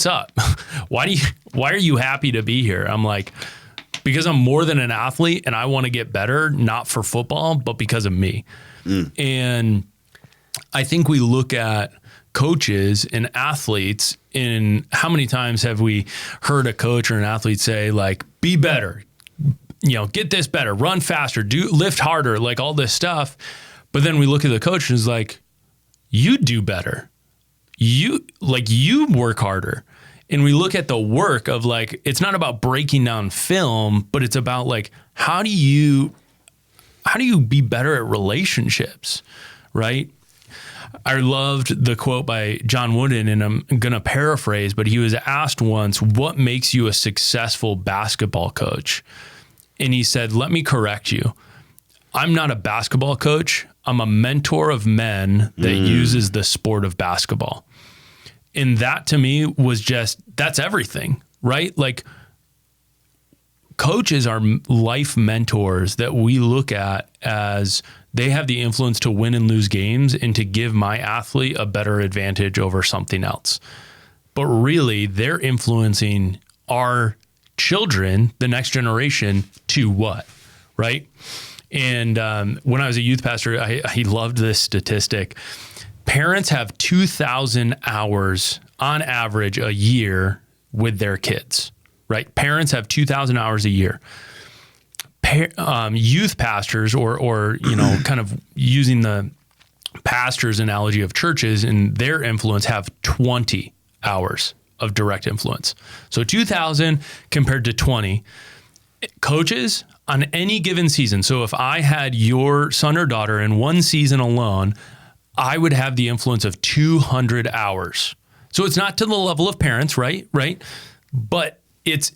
up? Why are you happy to be here? I'm like, because I'm more than an athlete and I want to get better, not for football, but because of me. And I think we look at coaches and athletes, and how many times have we heard a coach or an athlete say, like, be better, get this better, run faster, lift harder, like all this stuff. But then we look at the coach and it's like, you do better. You work harder. And we look at the work of, like, it's not about breaking down film, but it's about, like, how do you be better at relationships, right? I loved the quote by John Wooden, and I'm going to paraphrase, but he was asked once, what makes you a successful basketball coach? And he said, let me correct you. I'm not a basketball coach. I'm a mentor of men that uses the sport of basketball. And that to me was that's everything, right? Like, coaches are life mentors that we look at as they have the influence to win and lose games and to give my athlete a better advantage over something else. But really, they're influencing our children, the next generation, to what, right? And when I was a youth pastor, I loved this statistic. Parents have 2,000 hours on average a year with their kids, right? Parents have 2,000 hours a year. Youth pastors, or kind of using the pastor's analogy of churches and their influence, have 20 hours of direct influence. So 2,000 compared to 20. Coaches on any given season. So if I had your son or daughter in one season alone, I would have the influence of 200 hours. So it's not to the level of parents, right? But it's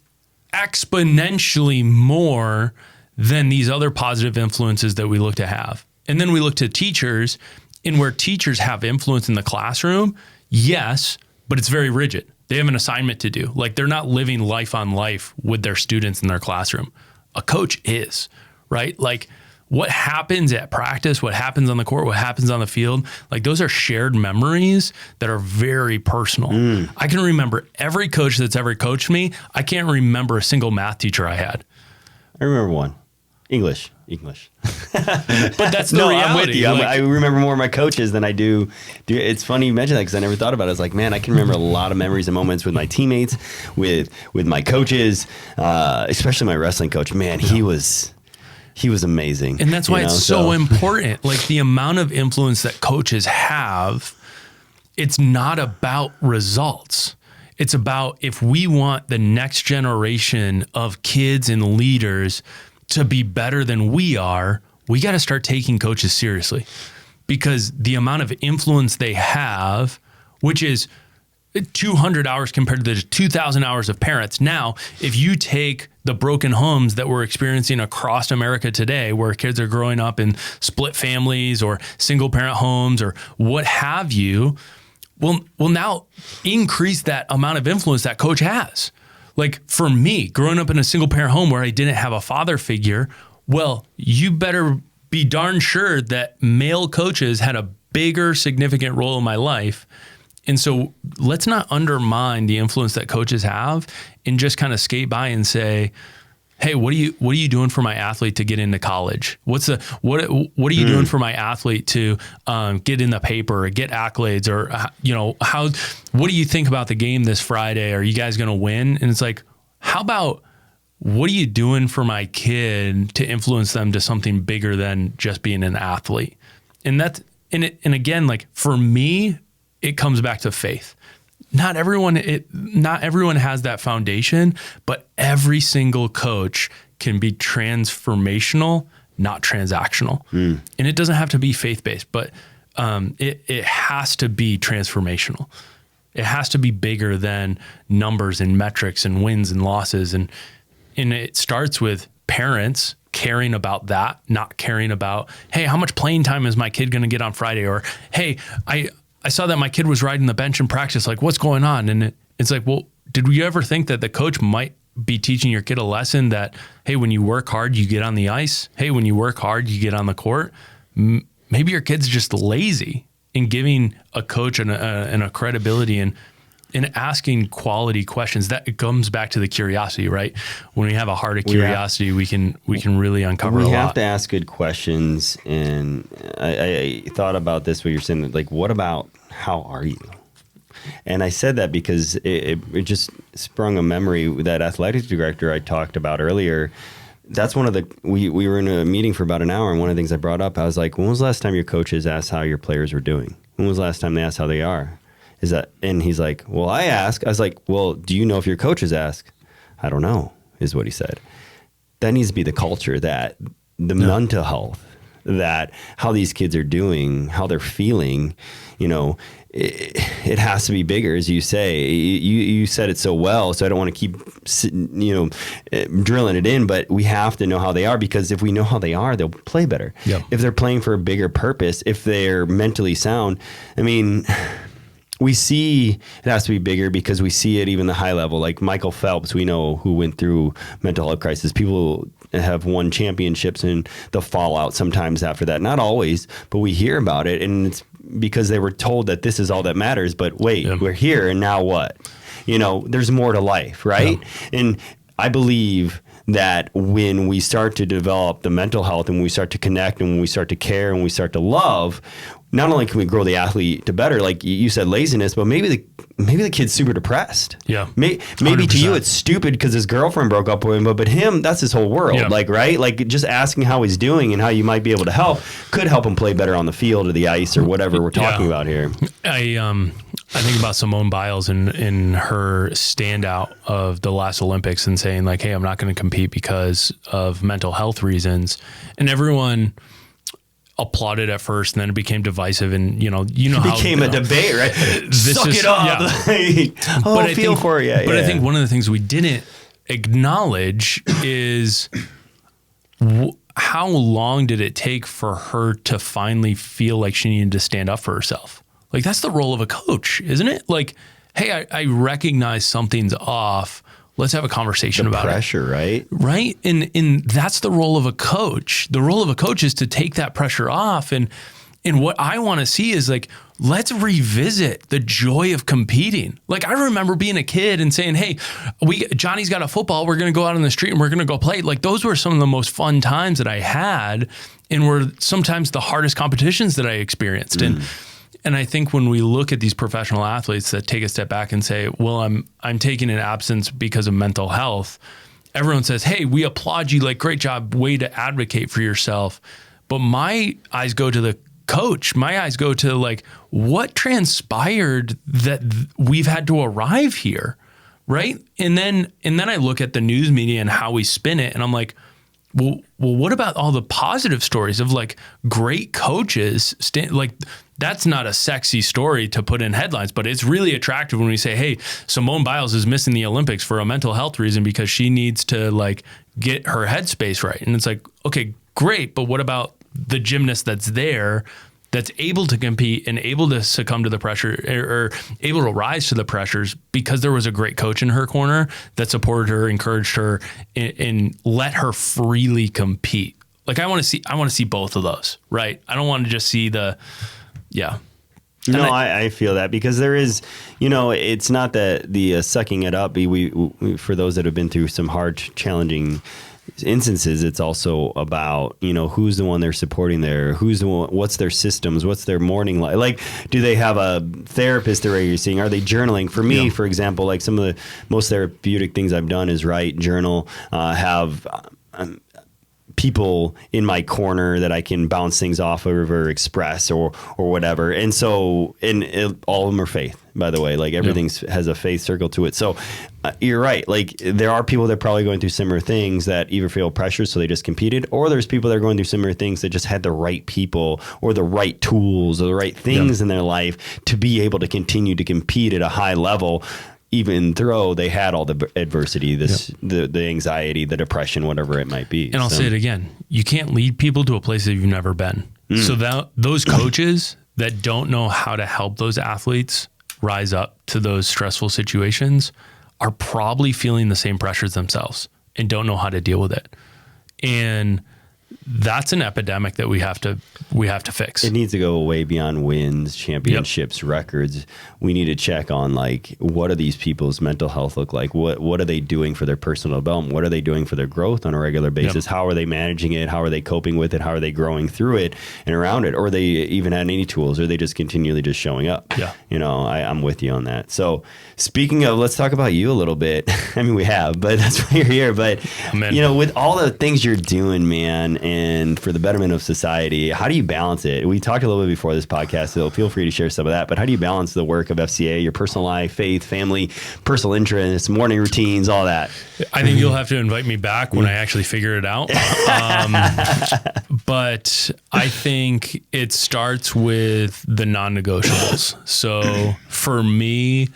exponentially more than these other positive influences that we look to have. And then we look to teachers, and where teachers have influence in the classroom, yes, but it's very rigid. They have an assignment to do. Like, they're not living life on life with their students in their classroom. A coach is, right? Like, what happens at practice, what happens on the court, what happens on the field, like, those are shared memories that are very personal. I can remember every coach that's ever coached me. I can't remember a single math teacher I had. I remember one. English. But that's the reality. I'm with you. I remember more of my coaches than I do. It's funny you mention that, because I never thought about it. I was like, man, I can remember a lot of memories and moments with my teammates, with my coaches, especially my wrestling coach. Man, he was amazing. And that's why it's so important. Like, the amount of influence that coaches have, it's not about results. It's about, if we want the next generation of kids and leaders to be better than we are, we got to start taking coaches seriously, because the amount of influence they have, which is 200 hours compared to the 2,000 hours of parents. Now, if you take the broken homes that we're experiencing across America today, where kids are growing up in split families or single parent homes or what have you, Well, now increase that amount of influence that coach has. Like for me, growing up in a single parent home where I didn't have a father figure, well, you better be darn sure that male coaches had a bigger, significant role in my life. And so let's not undermine the influence that coaches have and just kind of skate by and say, hey, what are you doing for my athlete to get into college? What are you doing for my athlete to get in the paper or get accolades, or what do you think about the game this Friday? Are you guys going to win? And it's like, how about what are you doing for my kid to influence them to something bigger than just being an athlete? And again, like for me, it comes back to faith. Not everyone has that foundation, but every single coach can be transformational, not transactional. And it doesn't have to be faith-based, but it has to be transformational. It has to be bigger than numbers and metrics and wins and losses. And it starts with parents caring about that, not caring about, hey, how much playing time is my kid going to get on Friday? Or, hey, I saw that my kid was riding the bench in practice. Like, what's going on? And it's like, well, did you ever think that the coach might be teaching your kid a lesson that, hey, when you work hard, you get on the ice. Hey, when you work hard, you get on the court. Maybe your kid's just lazy in giving a coach a credibility and asking quality questions. That it comes back to the curiosity, right? When we have a heart of curiosity, we can really uncover a lot. We have to ask good questions. And I thought about this, what you're saying, like, what about how are you? And I said that because it just sprung a memory. That athletic director I talked about earlier, that's one of the, we were in a meeting for about an hour, and one of the things I brought up, I was like, when was the last time your coaches asked how your players were doing? When was the last time they asked how they are? And he's like, well, I was like, well, do you know if your coaches ask? I don't know, is what he said. That needs to be the culture, that the mental health, that how these kids are doing, how they're feeling, it has to be bigger, as you say. You said it so well, so I don't want to keep, drilling it in, but we have to know how they are, because if we know how they are, they'll play better. Yep. If they're playing for a bigger purpose, if they're mentally sound, we see it has to be bigger because we see it even the high level, like Michael Phelps, we know, who went through mental health crisis. People have won championships and the fallout sometimes after that. Not always, but we hear about it, and it's because they were told that this is all that matters. But wait, we're here, and now what? There's more to life, right? Yeah. And I believe that when we start to develop the mental health, and when we start to connect, and when we start to care, and we start to love, not only can we grow the athlete to better, like you said, laziness, but maybe the kid's super depressed. Yeah. Maybe 100%. To you it's stupid because his girlfriend broke up with him, but him, that's his whole world. Yeah. Like, right? Like just asking how he's doing and how you might be able to help could help him play better on the field or the ice or whatever we're talking about here. I think about Simone Biles in her standout of the last Olympics and saying like, hey, I'm not going to compete because of mental health reasons. And everyone applauded at first, and then it became divisive, and it became a debate, right? Suck it up. Yeah. But I feel for you. But I think one of the things we didn't acknowledge is how long did it take for her to finally feel like she needed to stand up for herself? Like that's the role of a coach, isn't it? Like, hey, I recognize something's off. Let's have a conversation about pressure, right? Right. And that's the role of a coach. The role of a coach is to take that pressure off. And what I want to see is like, let's revisit the joy of competing. Like I remember being a kid and saying, hey, Johnny's got a football. We're going to go out on the street and we're going to go play. Like those were some of the most fun times that I had, and were sometimes the hardest competitions that I experienced. And I think when we look at these professional athletes that take a step back and say, well, I'm taking an absence because of mental health, everyone says, hey, we applaud you, like, great job, way to advocate for yourself. But my eyes go to the coach. My eyes go to like, what transpired that we've had to arrive here, right? And then I look at the news media and how we spin it, and I'm like, well, what about all the positive stories of like great coaches? Like that's not a sexy story to put in headlines, but it's really attractive when we say, hey, Simone Biles is missing the Olympics for a mental health reason because she needs to like get her headspace right. And it's like, okay, great. But what about the gymnast that's there that's able to compete and able to succumb to the pressure or able to rise to the pressures because there was a great coach in her corner that supported her, encouraged her, and let her freely compete. Like I want to see both of those, right? I don't want to just see yeah. No, I feel that because there is, it's not that the sucking it up. We for those that have been through some hard, challenging instances, it's also about, who's the one they're supporting there, who's the one, what's their systems, what's their morning life. Like, do they have a therapist they're you're seeing? Are they journaling? For me, for example, like some of the most therapeutic things I've done is write, journal, have people in my corner that I can bounce things off of or express or whatever. And so, all of them are faith, by the way, like everything has a faith circle to it. So you're right. Like there are people that are probably going through similar things that either feel pressure, so they just competed, or there's people that are going through similar things that just had the right people or the right tools or the right things in their life to be able to continue to compete at a high level, even though they had all the adversity, the anxiety, the depression, whatever it might be. And I'll say it again, you can't lead people to a place that you've never been. So those coaches that don't know how to help those athletes rise up to those stressful situations are probably feeling the same pressures themselves and don't know how to deal with it. And that's an epidemic that we have to fix. It needs to go way beyond wins, championships, records. We need to check on like, what do these people's mental health look like? What are they doing for their personal development? What are they doing for their growth on a regular basis? How are they managing it? How are they coping with it? How are they growing through it and around it? Or they even had any tools, or they just continually just showing up? Yeah. I'm with you on that. So speaking of, let's talk about you a little bit. I mean, we have, but that's why you're here. But, with all the things you're doing, man, and for the betterment of society, how do you balance it? We talked a little bit before this podcast, so feel free to share some of that. But how do you balance the work of FCA, your personal life, faith, family, personal interests, morning routines, all that? I think you'll have to invite me back when I actually figure it out. But I think it starts with the non-negotiables. So for me,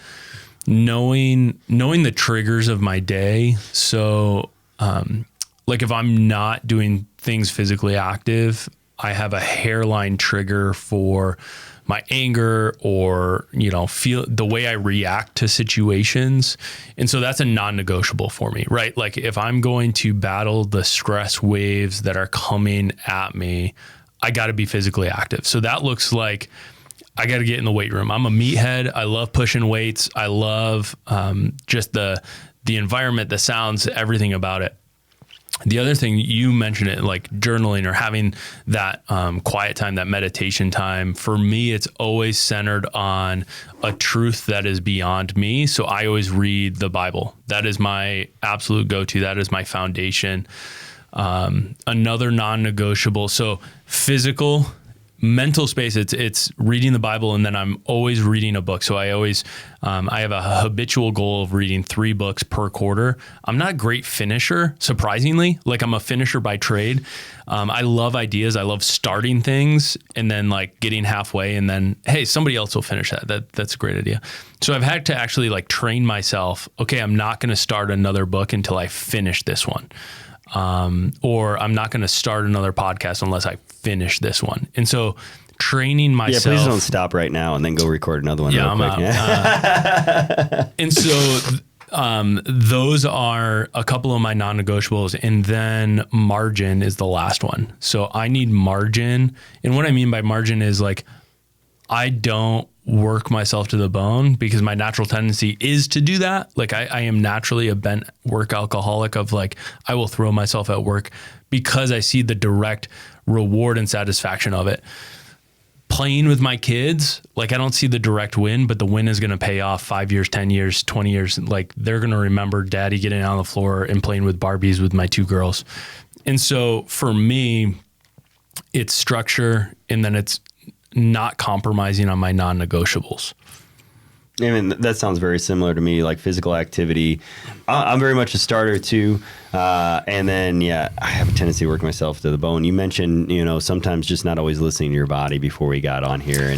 knowing the triggers of my day. So like if I'm not doing things physically active, I have a hairline trigger for my anger or, feel the way I react to situations. And so that's a non-negotiable for me, right? Like if I'm going to battle the stress waves that are coming at me, I got to be physically active. So that looks like I got to get in the weight room. I'm a meathead. I love pushing weights. I love just the environment, the sounds, everything about it. The other thing you mentioned it, like journaling or having that quiet time, that meditation time. For me, it's always centered on a truth that is beyond me. So I always read the Bible. That is my absolute go-to. That is my foundation. Another non-negotiable. So physical, mental space, it's reading the Bible, and then I'm always reading a book. So I always, I have a habitual goal of reading 3 books per quarter. I'm not a great finisher, surprisingly. Like I'm a finisher by trade. I love ideas. I love starting things and then like getting halfway and then, hey, somebody else will finish that. That's a great idea. So I've had to actually like train myself. Okay, I'm not going to start another book until I finish this one. Or I'm not going to start another podcast unless I finish this one. And so training myself. Yeah, please don't stop right now and then go record another one. Yeah, I'm out. And so those are a couple of my non-negotiables. And then margin is the last one. So I need margin. And what I mean by margin is like, I don't work myself to the bone because my natural tendency is to do that. Like I am naturally a bent work alcoholic of like, I will throw myself at work because I see the direct reward and satisfaction of it. Playing with my kids, like I don't see the direct win, but the win is going to pay off 5 years, 10 years, 20 years. Like they're going to remember daddy getting out on the floor and playing with Barbies with my 2 girls. And so for me, it's structure and then it's not compromising on my non-negotiables. I mean, that sounds very similar to me, like physical activity. I'm very much a starter too. And then, I have a tendency to work myself to the bone. You mentioned, sometimes just not always listening to your body before we got on here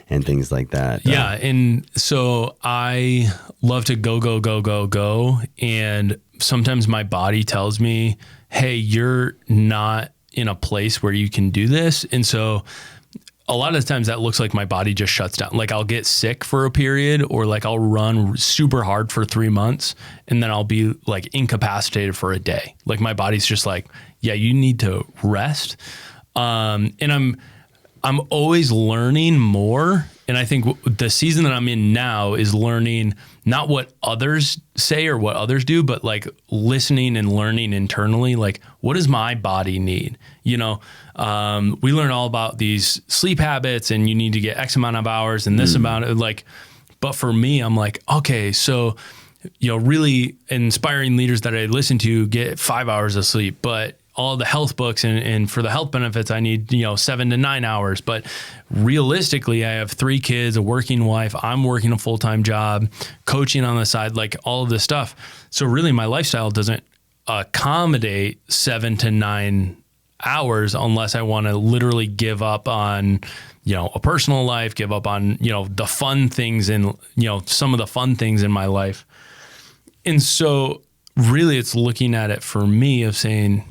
and things like that. Yeah. And so I love to go. And sometimes my body tells me, hey, you're not in a place where you can do this. And so a lot of the times that looks like my body just shuts down. Like I'll get sick for a period, or like I'll run super hard for 3 months and then I'll be like incapacitated for a day. Like my body's just like, yeah, you need to rest. And I'm always learning more. And I think the season that I'm in now is learning not what others say or what others do, but like listening and learning internally, like what does my body need? You know, we learn all about these sleep habits and you need to get X amount of hours and this amount of like, but for me, I'm like, okay, so, you know, really inspiring leaders that I listen to get 5 hours of sleep, but all the health books and for the health benefits, I need, 7 to 9 hours. But realistically, I have 3 kids, a working wife. I'm working a full-time job, coaching on the side, like all of this stuff. So really my lifestyle doesn't accommodate 7 to 9 hours unless I want to literally give up on, a personal life, give up on, the fun things and, some of the fun things in my life. And so really it's looking at it for me of saying,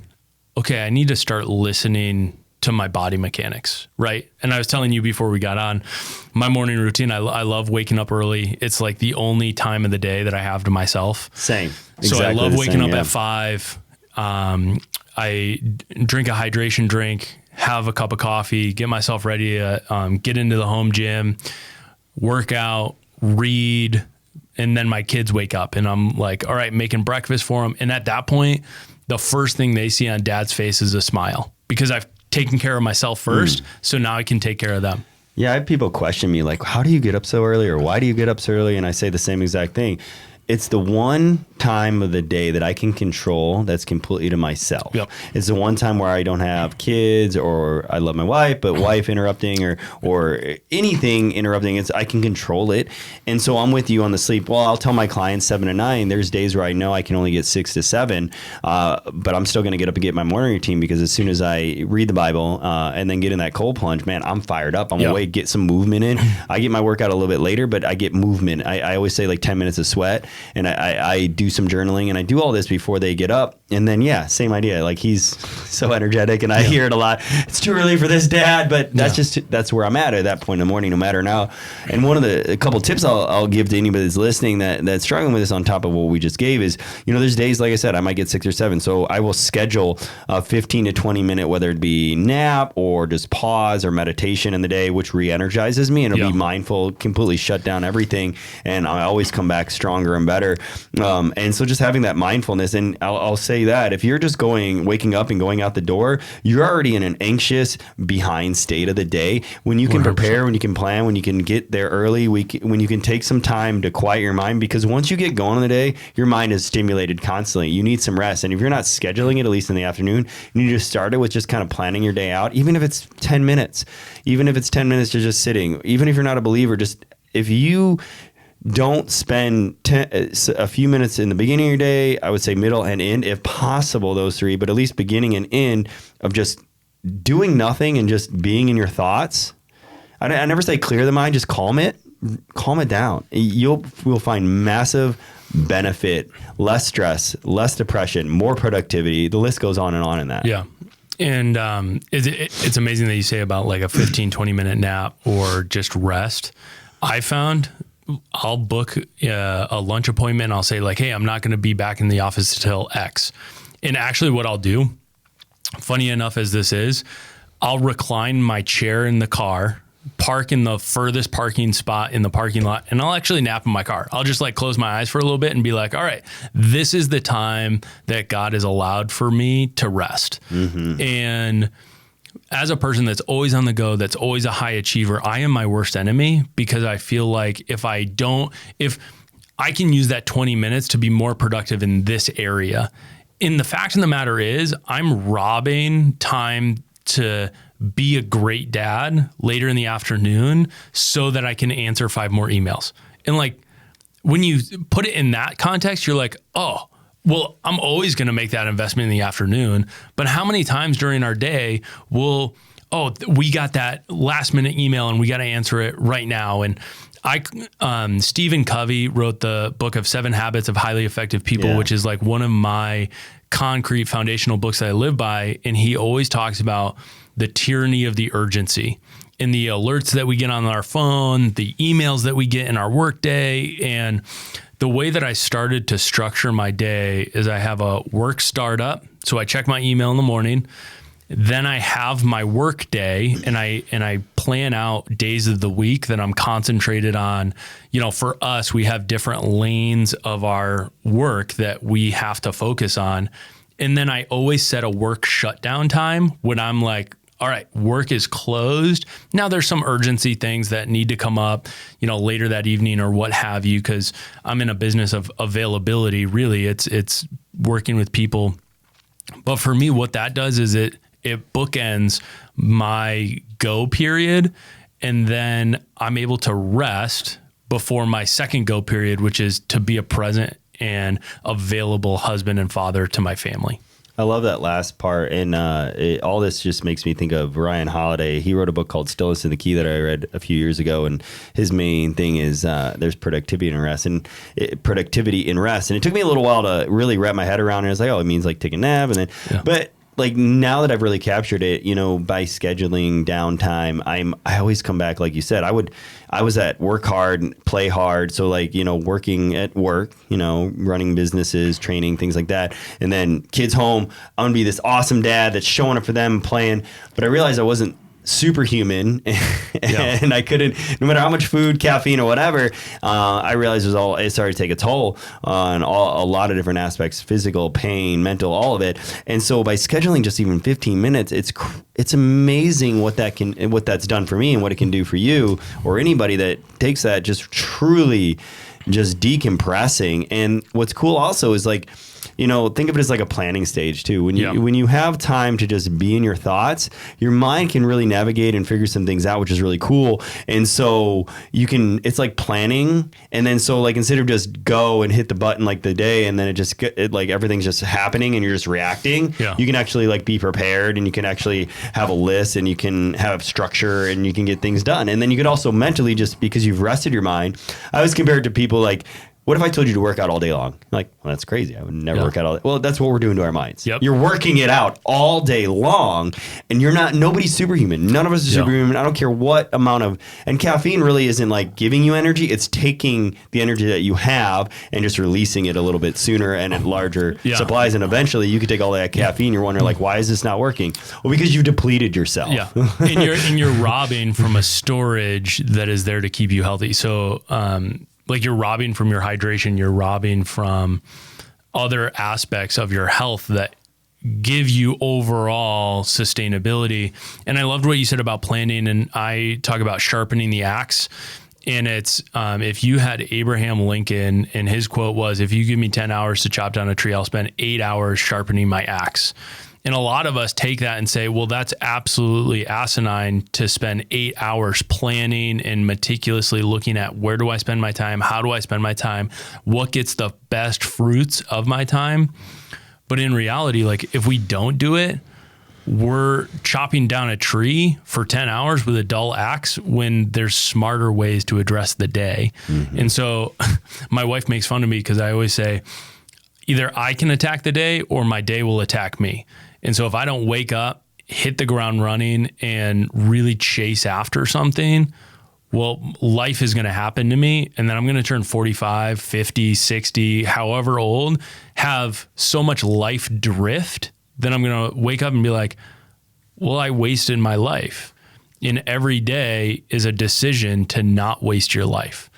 okay, I need to start listening to my body mechanics, right? And I was telling you before we got on, my morning routine, I love waking up early. It's like the only time of the day that I have to myself. Same. So I love waking up at 5. I drink a hydration drink, have a cup of coffee, get myself ready to get into the home gym, work out, read, and then my kids wake up and I'm like, all right, making breakfast for them. And at that point, the first thing they see on dad's face is a smile because I've taken care of myself first. So now I can take care of them. Yeah. I have people question me like, how do you get up so early or why do you get up so early? And I say the same exact thing. It's the one time of the day that I can control that's completely to myself. Yep. It's the one time where I don't have kids or I love my wife, but wife interrupting or anything interrupting. I can control it. And so I'm with you on the sleep. Well, I'll tell my clients 7 to 9. There's days where I know I can only get 6 to 7, but I'm still going to get up and get my morning routine because as soon as I read the Bible and then get in that cold plunge, man, I'm fired up. I'm awake, get some movement in. I get my workout a little bit later, but I get movement. I always say like 10 minutes of sweat. And I do some journaling and I do all this before they get up. And then, same idea. Like he's so energetic and I hear it a lot. It's too early for this, Dad. But that's where I'm at that point in the morning, no matter now. And one of a couple tips I'll give to anybody that's listening that's struggling with this on top of what we just gave is, there's days, like I said, I might get 6 or 7. So I will schedule a 15 to 20 minute, whether it be nap or just pause or meditation in the day, which re-energizes me and it'll be mindful, completely shut down everything. And I always come back stronger and better. And so just having that mindfulness, and I'll say that if you're just waking up and going out the door, you're already in an anxious behind state of the day. When you can 100%. Prepare, when you can plan, when you can get there early, when you can take some time to quiet your mind, because once you get going in the day, your mind is stimulated constantly. You need some rest. And if you're not scheduling it, at least in the afternoon, you need to start it with just kind of planning your day out, even if it's 10 minutes, even if it's 10 minutes to just sitting, even if you're not a believer, just if you don't spend a few minutes in the beginning of your day, I would say middle and end, if possible, those 3, but at least beginning and end of just doing nothing and just being in your thoughts. I never say clear the mind, just calm it down. You'll find massive benefit, less stress, less depression, more productivity. The list goes on in that. Yeah. And it's amazing that you say about like a 15, 20 minute nap or just rest. I found I'll book a lunch appointment. I'll say like, hey, I'm not going to be back in the office till X. And actually what I'll do, funny enough as this is, I'll recline my chair in the car, park in the furthest parking spot in the parking lot, and I'll actually nap in my car. I'll just like close my eyes for a little bit and be like, all right, this is the time that God has allowed for me to rest. Mm-hmm. And as a person that's always on the go, that's always a high achiever, I am my worst enemy because I feel like if I can use that 20 minutes to be more productive in this area. And the fact of the matter is I'm robbing time to be a great dad later in the afternoon so that I can answer 5 more emails. And like, when you put it in that context, you're like, oh, well, I'm always going to make that investment in the afternoon, but how many times during our day we got that last minute email and we got to answer it right now. And Stephen Covey wrote the book of 7 Habits of Highly Effective People, which is like one of my concrete foundational books that I live by. And he always talks about the tyranny of the urgency. and the alerts that we get on our phone, the emails that we get in our workday. And the way that I started to structure my day is I have a work startup. So I check my email in the morning. Then I have my work day, and I plan out days of the week that I'm concentrated on. You know, for us, we have different lanes of our work that we have to focus on. And then I always set a work shutdown time when I'm like, all right, work is closed. Now there's some urgency things that need to come up, you know, later that evening or what have you, because I'm in a business of availability. Really, it's working with people. But for me, what that does is it bookends my go period, and then I'm able to rest before my second go period, which is to be a present and available husband and father to my family. I love that last part. And all this just makes me think of Ryan Holiday. He wrote a book called Stillness is the Key that I read a few years ago. And his main thing is there's productivity in rest. And it took me a little while to really wrap my head around it. I was like, oh, it means like take a nap. And then, but like now that I've really captured it, you know, by scheduling downtime, I always come back, like you said, I was at work hard, play hard. So like, you know, working at work, you know, running businesses, training, things like that. And then kids home, I'm gonna be this awesome dad that's showing up for them, playing. But I realized I wasn't superhuman and I couldn't, no matter how much food, caffeine or whatever, I realized it started to take a toll on a lot of different aspects, physical, pain, mental, all of it. And so by scheduling just even 15 minutes, it's amazing what that's done for me and what it can do for you or anybody that takes that, just truly just decompressing. And what's cool also is like, you know, think of it as like a planning stage too. When you have time to just be in your thoughts, your mind can really navigate and figure some things out, which is really cool. And so it's like planning. And then so like instead of just go and hit the button like the day and then like everything's just happening and you're just reacting, you can actually like be prepared and you can actually have a list and you can have structure and you can get things done. And then you could also mentally, just because you've rested your mind, I always compare it to people like, what if I told you to work out all day long? Like, well, that's crazy. I would never work out all day. Well, that's what we're doing to our minds. You're working it out all day long, and nobody's superhuman. None of us are superhuman. I don't care what amount of, and caffeine really isn't like giving you energy. It's taking the energy that you have and just releasing it a little bit sooner and at larger supplies. And eventually you could take all that caffeine. You're wondering like, why is this not working? Well, because you depleted yourself. Yeah. and you're robbing from a storage that is there to keep you healthy. So, like you're robbing from your hydration, you're robbing from other aspects of your health that give you overall sustainability. And I loved what you said about planning, and I talk about sharpening the axe. And it's, if you had Abraham Lincoln, and his quote was, if you give me 10 hours to chop down a tree, I'll spend 8 hours sharpening my axe. And a lot of us take that and say, well, that's absolutely asinine to spend 8 hours planning and meticulously looking at where do I spend my time? How do I spend my time? What gets the best fruits of my time? But in reality, like if we don't do it, we're chopping down a tree for 10 hours with a dull axe when there's smarter ways to address the day. Mm-hmm. And so my wife makes fun of me because I always say, either I can attack the day or my day will attack me. And so if I don't wake up, hit the ground running and really chase after something, well, life is going to happen to me. And then I'm going to turn 45, 50, 60, however old, have so much life drift that I'm going to wake up and be like, well, I wasted my life. And every day is a decision to not waste your life.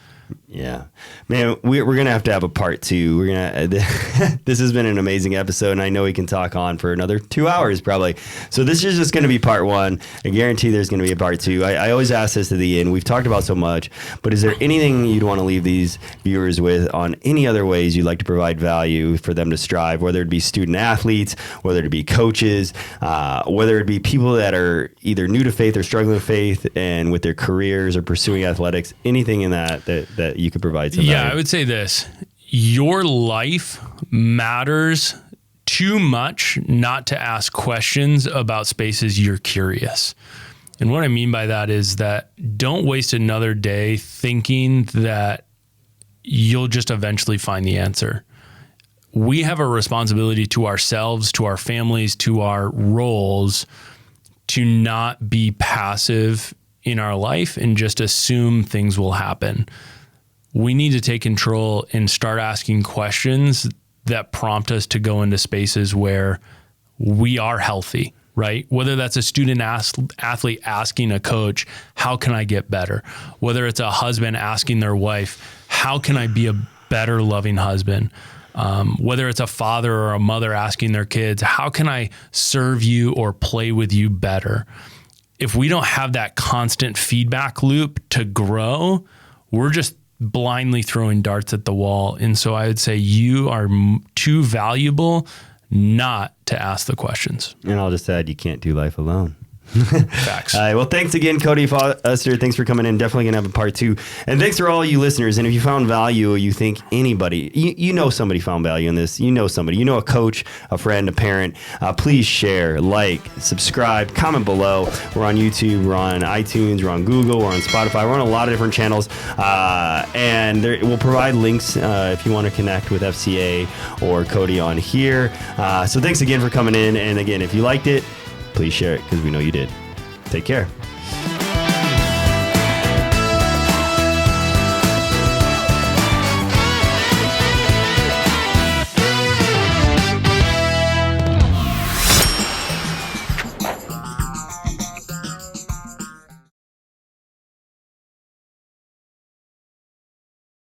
Yeah, man, we're going to have a part two. This has been an amazing episode, and I know we can talk on for another 2 hours probably. So this is just going to be part one. I guarantee there's going to be a part two. I always ask this at the end. We've talked about so much, but is there anything you'd want to leave these viewers with on any other ways you'd like to provide value for them to strive, whether it be student athletes, whether it be coaches, whether it be people that are either new to faith or struggling with faith and with their careers or pursuing athletics, anything in that you could provide some value? I would say this. Your life matters too much not to ask questions about spaces you're curious. And what I mean by that is that don't waste another day thinking that you'll just eventually find the answer. We have a responsibility to ourselves, to our families, to our roles, to not be passive in our life and just assume things will happen. We need to take control and start asking questions that prompt us to go into spaces where we are healthy, right? Whether that's a student athlete asking a coach, how can I get better? Whether it's a husband asking their wife, how can I be a better loving husband? Whether it's a father or a mother asking their kids, how can I serve you or play with you better? If we don't have that constant feedback loop to grow, we're just blindly throwing darts at the wall. And so I would say you are too valuable not to ask the questions. And I'll just add, you can't do life alone. Facts. All right. Well, thanks again, Cody Foster. Thanks for coming in. Definitely going to have a part 2. And thanks for all you listeners. And if you found value or you think anybody, you know somebody found value in this, you know somebody, you know a coach, a friend, a parent, please share, like, subscribe, comment below. We're on YouTube, we're on iTunes, we're on Google, we're on Spotify. We're on a lot of different channels. And we'll provide links if you want to connect with FCA or Cody on here. So thanks again for coming in. And again, if you liked it, please share it because we know you did. Take care.